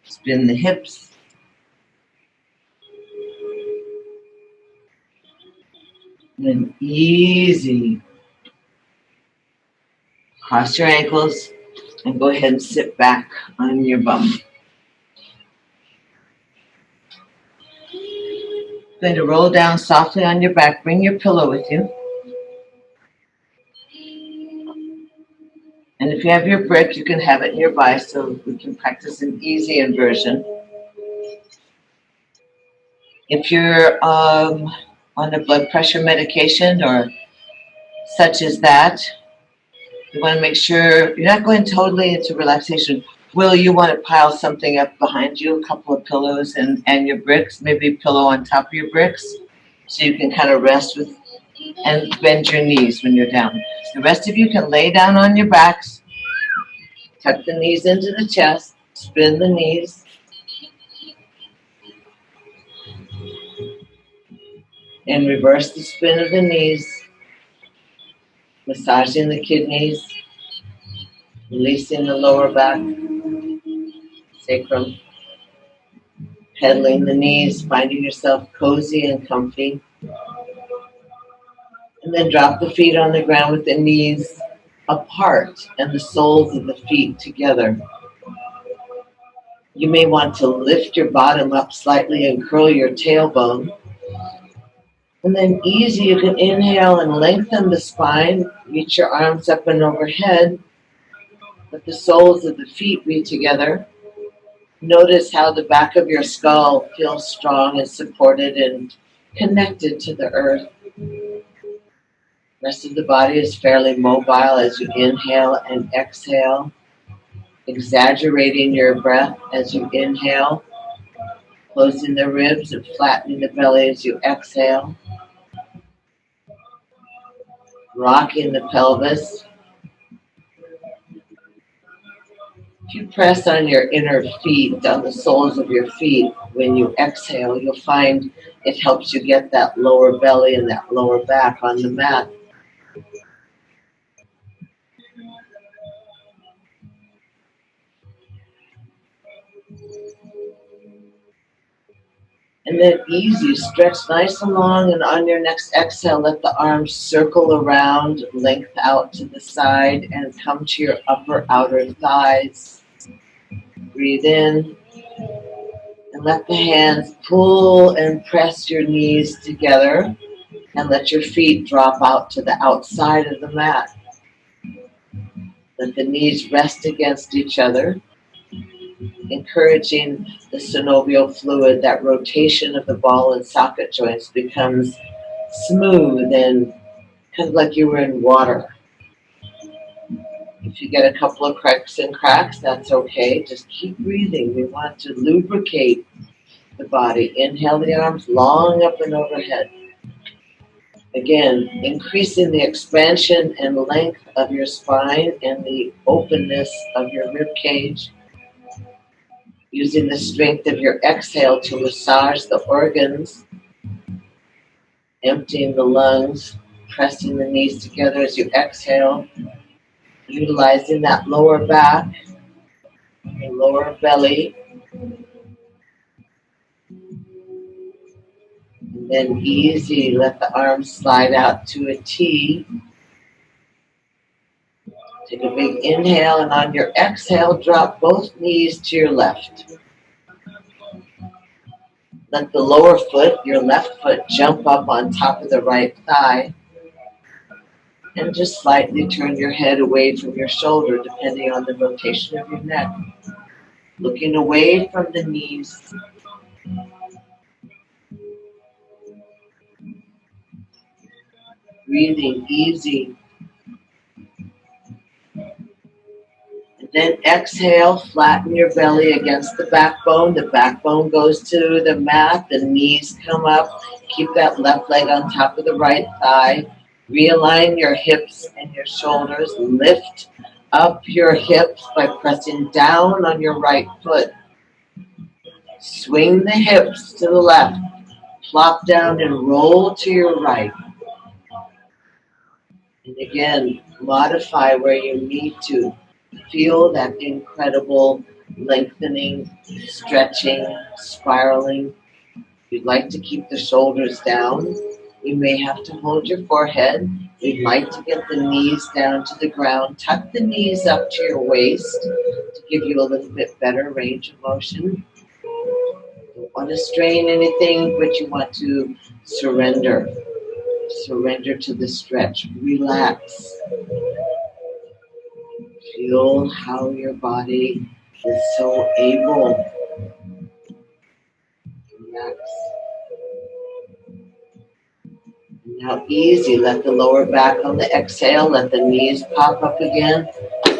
Spin the hips. Then easy. Cross your ankles and go ahead and sit back on your bum. Going to roll down softly on your back. Bring your pillow with you. And if you have your brick, you can have it nearby so we can practice an easy inversion. If you're on a blood pressure medication or such as that, you want to make sure you're not going totally into relaxation. Will you want to pile something up behind you, a couple of pillows and your bricks, maybe a pillow on top of your bricks, so you can kind of rest with and bend your knees when you're down. The rest of you can lay down on your backs, tuck the knees into the chest, spin the knees. And reverse the spin of the knees, massaging the kidneys, releasing the lower back, sacrum, pedaling the knees, finding yourself cozy and comfy. And then drop the feet on the ground with the knees apart and the soles of the feet together. You may want to lift your bottom up slightly and curl your tailbone. And then easy, you can inhale and lengthen the spine, reach your arms up and overhead. Let the soles of the feet be together. Notice how the back of your skull feels strong and supported and connected to the earth. The rest of the body is fairly mobile as you inhale and exhale, exaggerating your breath as you inhale, closing the ribs and flattening the belly as you exhale, rocking the pelvis. If you press on your inner feet, on the soles of your feet, when you exhale, you'll find it helps you get that lower belly and that lower back on the mat. And then easy, stretch nice and long, and on your next exhale, let the arms circle around, length out to the side, and come to your upper outer thighs. Breathe in, and let the hands pull and press your knees together, and let your feet drop out to the outside of the mat. Let the knees rest against each other, encouraging the synovial fluid. That rotation of the ball and socket joints becomes smooth and kind of like you were in water. If you get a couple of cracks and cracks, that's okay. Just keep breathing. We want to lubricate the body. Inhale the arms long up and overhead. Again, increasing the expansion and length of your spine and the openness of your rib cage. Using the strength of your exhale to massage the organs, emptying the lungs, pressing the knees together as you exhale, utilizing that lower back, your lower belly, and then easy, let the arms slide out to a T. Take a big inhale, and on your exhale, drop both knees to your left. Let the lower foot, your left foot, jump up on top of the right thigh. And just slightly turn your head away from your shoulder, depending on the rotation of your neck. Looking away from the knees. Breathing easy. And then exhale, flatten your belly against the backbone. The backbone goes to the mat. The knees come up. Keep that left leg on top of the right thigh. Realign your hips and your shoulders. Lift up your hips by pressing down on your right foot. Swing the hips to the left. Plop down and roll to your right. And again, modify where you need to. Feel that incredible lengthening, stretching, spiraling. If you'd like to keep the shoulders down, you may have to hold your forehead. We'd like to get the knees down to the ground. Tuck the knees up to your waist to give you a little bit better range of motion. Don't want to strain anything, but you want to surrender. Surrender to the stretch. Relax. Feel how your body is so able. Relax. Now easy, let the lower back on the exhale, let the knees pop up again.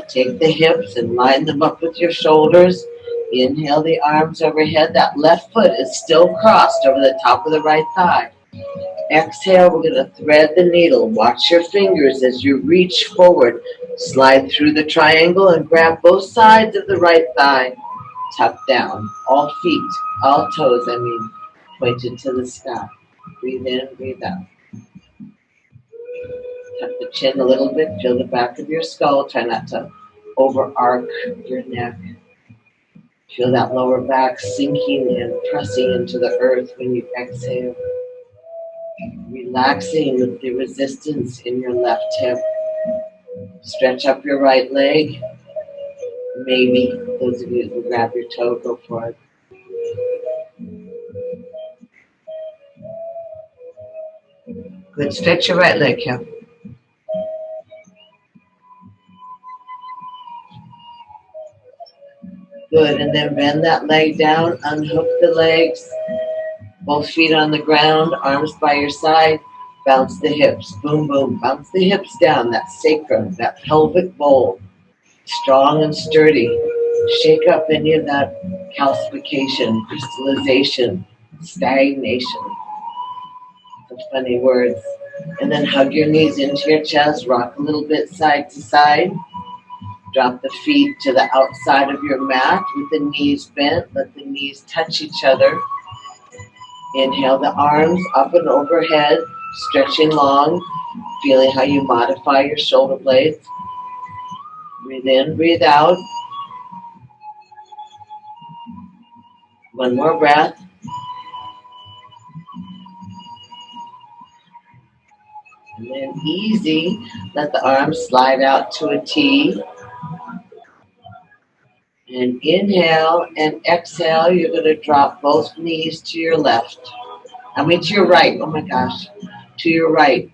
Take the hips and line them up with your shoulders. Inhale the arms overhead. That left foot is still crossed over the top of the right thigh. Exhale, we're going to thread the needle. Watch your fingers as you reach forward. Slide through the triangle and grab both sides of the right thigh. Tuck down. All feet, all toes, pointed to the sky. Breathe in, breathe out. Tuck the chin a little bit. Feel the back of your skull. Try not to over-arc your neck. Feel that lower back sinking and pressing into the earth when you exhale. Relaxing with the resistance in your left hip. Stretch up your right leg. Maybe, those of you who grab your toe, go for it. Good, stretch your right leg, Kim. Good, and then bend that leg down, unhook the legs. Both feet on the ground, arms by your side. Bounce the hips, boom, boom. Bounce the hips down, that sacrum, that pelvic bowl. Strong and sturdy. Shake up any of that calcification, crystallization, stagnation. Some funny words. And then hug your knees into your chest, rock a little bit side to side. Drop the feet to the outside of your mat with the knees bent. Let the knees touch each other. Inhale the arms up and overhead, stretching long, feeling how you modify your shoulder blades. Breathe in, breathe out. One more breath. And then easy, let the arms slide out to a T. And inhale and exhale, you're going to drop both knees to your left. To your right, oh my gosh, to your right.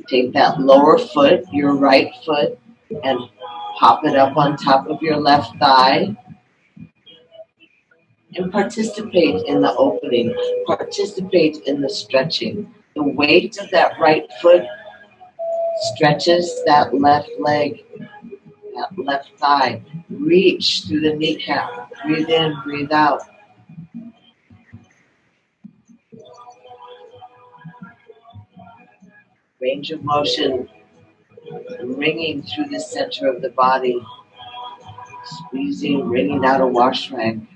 Take that lower foot, your right foot, and Pop it up on top of your left thigh and participate in the opening. Participate in the stretching. The weight of that right foot stretches that left leg, that left thigh. Reach through the kneecap. Breathe in, breathe out. Range of motion ringing through the center of the body. Squeezing, wringing out a wash rag.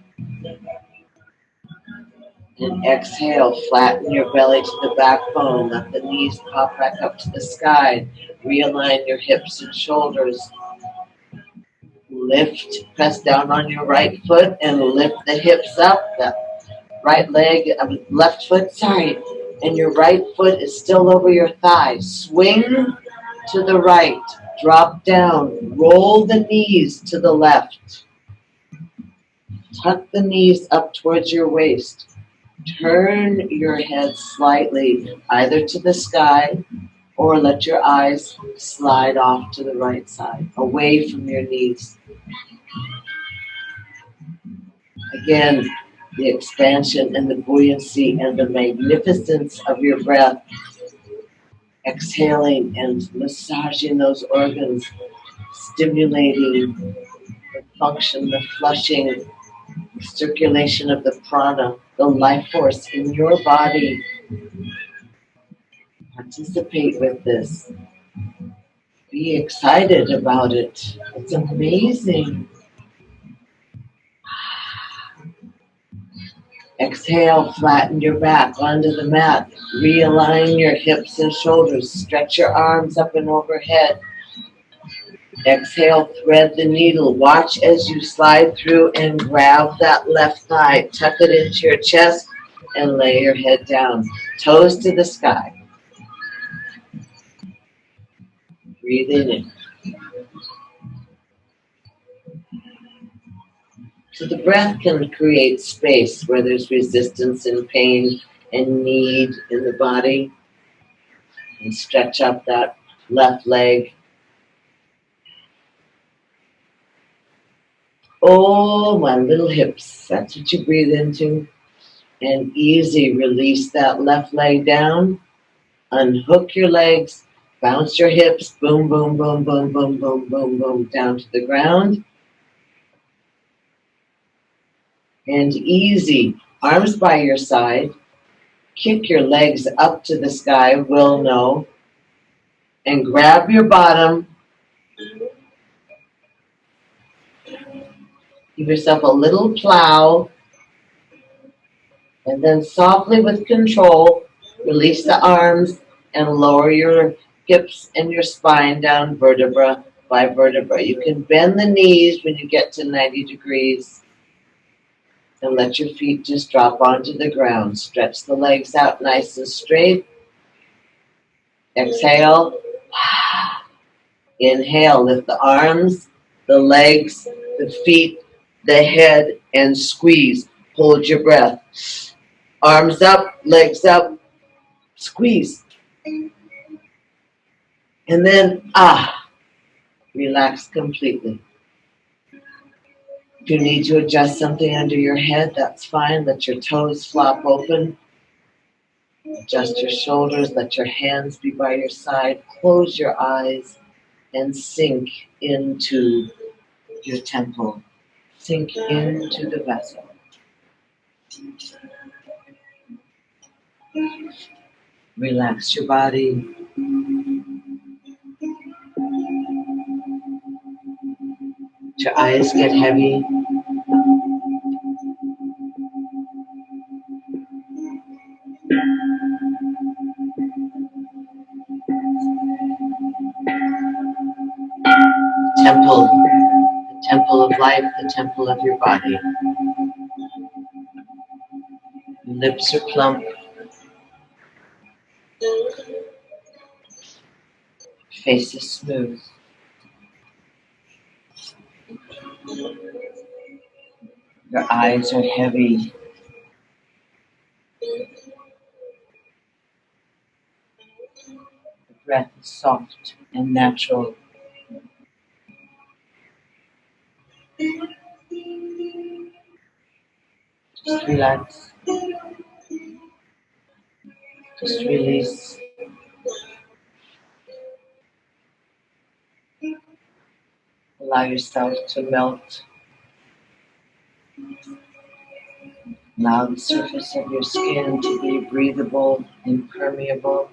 And exhale, flatten your belly to the backbone. Let the knees pop back up to the sky. Realign your hips and shoulders. Lift, press down on your right foot and lift the hips up. The right leg, left foot, sorry. And your right foot is still over your thigh. Swing to the right. Drop down. Roll the knees to the left. Tuck the knees up towards your waist. Turn your head slightly, either to the sky or let your eyes slide off to the right side, away from your knees. Again, the expansion and the buoyancy and the magnificence of your breath. Exhaling and massaging those organs, stimulating the function, the flushing, the circulation of the prana, the life force in your body. Participate with this. Be excited about it. It's amazing. Exhale, flatten your back onto the mat. Realign your hips and shoulders. Stretch your arms up and overhead. Exhale, thread the needle. Watch as you slide through and grab that left thigh. Tuck it into your chest and lay your head down. Toes to the sky. Breathe in. So the breath can create space where there's resistance and pain and need in the body. And stretch up that left leg. Oh, my little hips. That's what you breathe into. And easy, release that left leg down. Unhook your legs. Bounce your hips. Boom, boom, boom, boom, boom, boom, boom, boom. Down to the ground. And easy. Arms by your side. Kick your legs up to the sky. Will know. And grab your bottom. Give yourself a little plow. And then softly with control, release the arms and lower your hips and your spine down vertebra by vertebra. You can bend the knees when you get to 90 degrees and let your feet just drop onto the ground. Stretch the legs out nice and straight. Exhale. Inhale, lift the arms, the legs, the feet, the head, and squeeze. Hold your breath. Arms up, legs up, squeeze. And then, relax completely. If you need to adjust something under your head, that's fine. Let your toes flop open. Adjust your shoulders. Let your hands be by your side. Close your eyes and sink into your temple. Sink into the vessel. Relax your body. Your eyes get heavy. Temple, the temple of life, the temple of your body. Your lips are plump. Face is smooth. Your eyes are heavy. The breath is soft and natural. Just relax. Just release. Allow yourself to melt. Allow the surface of your skin to be breathable, impermeable.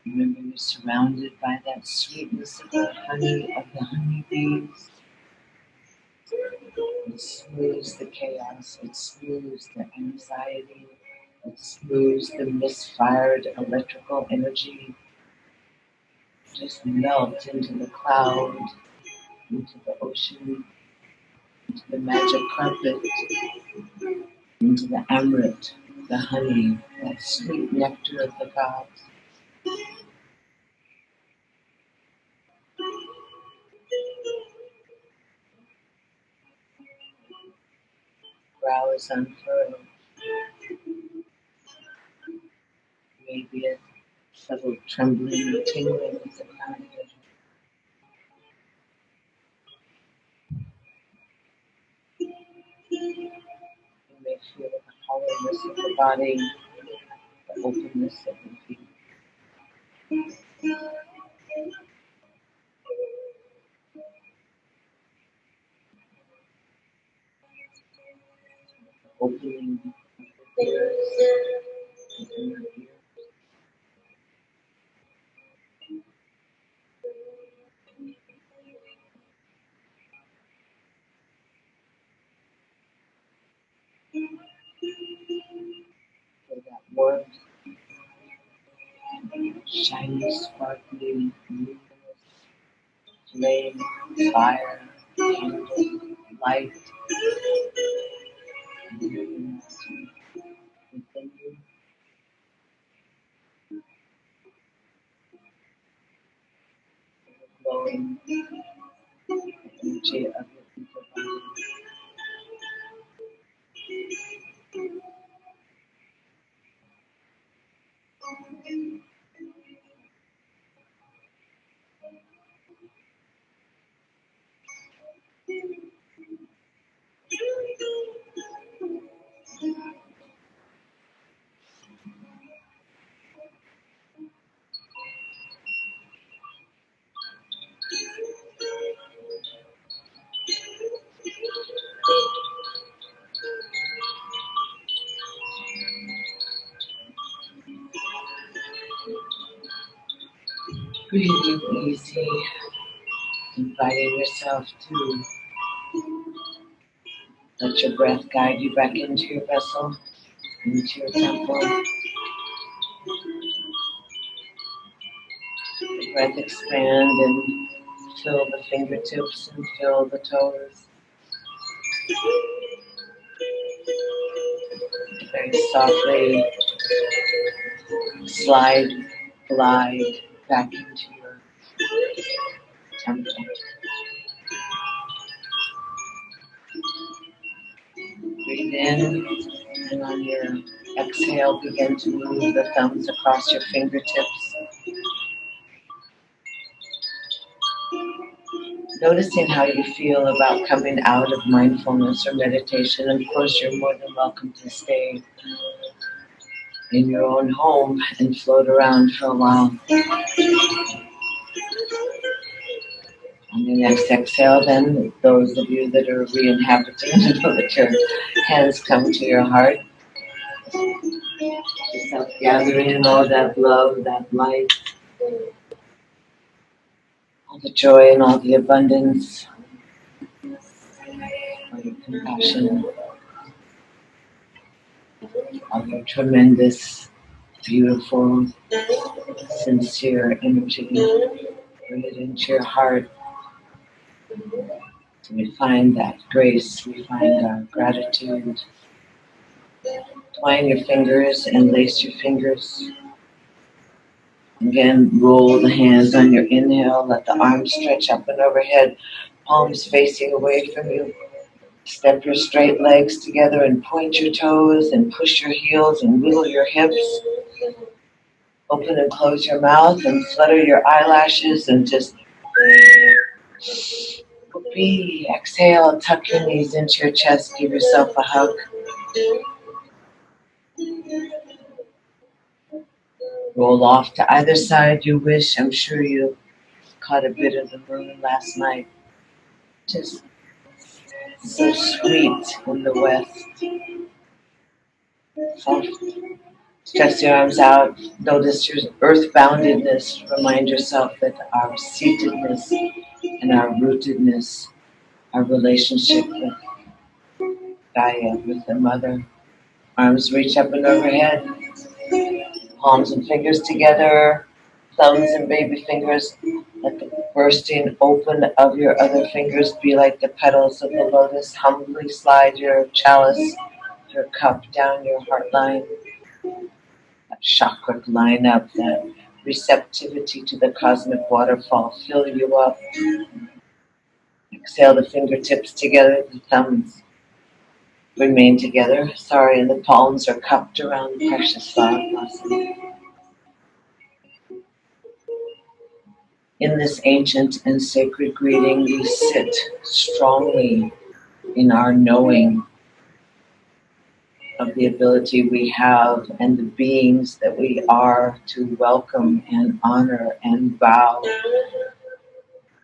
Remember, you're surrounded by that sweetness of the honey of the honeybees. It smooths the chaos. It smooths the anxiety. It smooths the misfired electrical energy. Just melt into the cloud, into the ocean, into the magic carpet, into the amrit, the honey, that sweet nectar of the gods. Brow is unfurled. Maybe a subtle trembling, tingling of the crown. You may feel the hollowness of the body, the openness of the feet. Opening of the ears, the inner ear. Feel that warmth, shiny, sparkly, luminous flame, fire, candle, light within you, glowing energy of your deeper body. Breathing easy, inviting yourself to let your breath guide you back into your vessel, into your temple. The breath expand and fill the fingertips and fill the toes. Very softly slide, glide back into your temple. Breathe in, and on your exhale, begin to move the thumbs across your fingertips. Noticing how you feel about coming out of mindfulness or meditation. Of course, you're more than welcome to stay in your own home and float around for a while. On your next exhale, then, those of you that are re-inhabiting, let your hands come to your heart. Yourself gathering in all that love, that light, all the joy and all the abundance, all your compassion, all your tremendous, beautiful, sincere energy. Bring it into your heart. We find that grace, we find our gratitude. Twine your fingers and lace your fingers. Again, roll the hands on your inhale. Let the arms stretch up and overhead, palms facing away from you. Step your straight legs together and point your toes and push your heels and wiggle your hips. Open and close your mouth and flutter your eyelashes and just Whoopee. Exhale, tuck your knees into your chest, give yourself a hug. Roll off to either side you wish. I'm sure you caught a bit of the moon last night. Just so sweet in the west. Soft. Stretch your arms out. Notice your earth-boundedness. Remind yourself that our seatedness and our rootedness, our relationship with Gaia, with the mother. Arms reach up and overhead. Palms and fingers together. Thumbs and baby fingers. Let the bursting open of your other fingers be like the petals of the lotus. Humbly slide your chalice, your cup down your heart line. That chakra line up, that receptivity to the cosmic waterfall. Fill you up. Exhale the fingertips together, the thumbs remain together. Sorry, and the palms are cupped around the precious flower blossom. In this ancient and sacred greeting, we sit strongly in our knowing of the ability we have and the beings that we are to welcome and honor and bow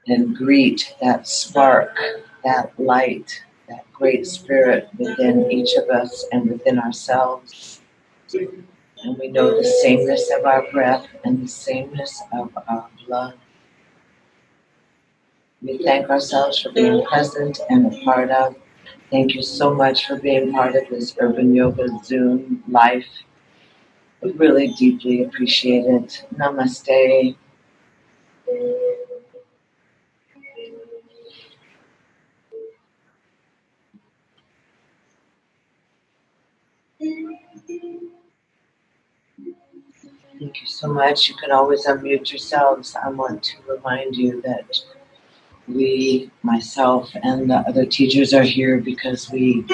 and greet that spark, that light, that great spirit within each of us and within ourselves. And we know the sameness of our breath and the sameness of our blood. We thank ourselves for being present and a part of. Thank you so much for being part of this Urban Yoga Zoom life. We really deeply appreciate it. Namaste. Thank you so much. You can always unmute yourselves. I want to remind you that we, myself, and the other teachers are here because we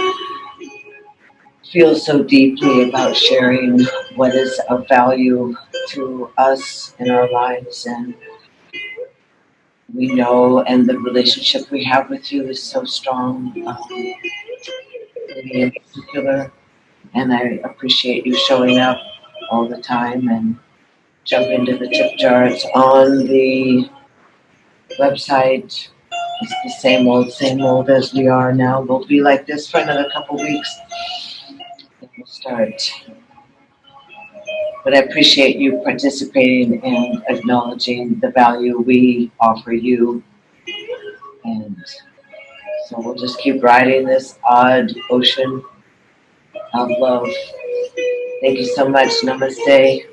feel so deeply about sharing what is of value to us in our lives. And we know, and the relationship we have with you is so strong, me in particular. And I appreciate you showing up all the time and jump into the tip jar. It's on the website. It's the same old as we are now. We'll be like this for another couple weeks. Then we'll start. But I appreciate you participating and acknowledging the value we offer you. And so we'll just keep riding this odd ocean of love. Thank you so much. Namaste.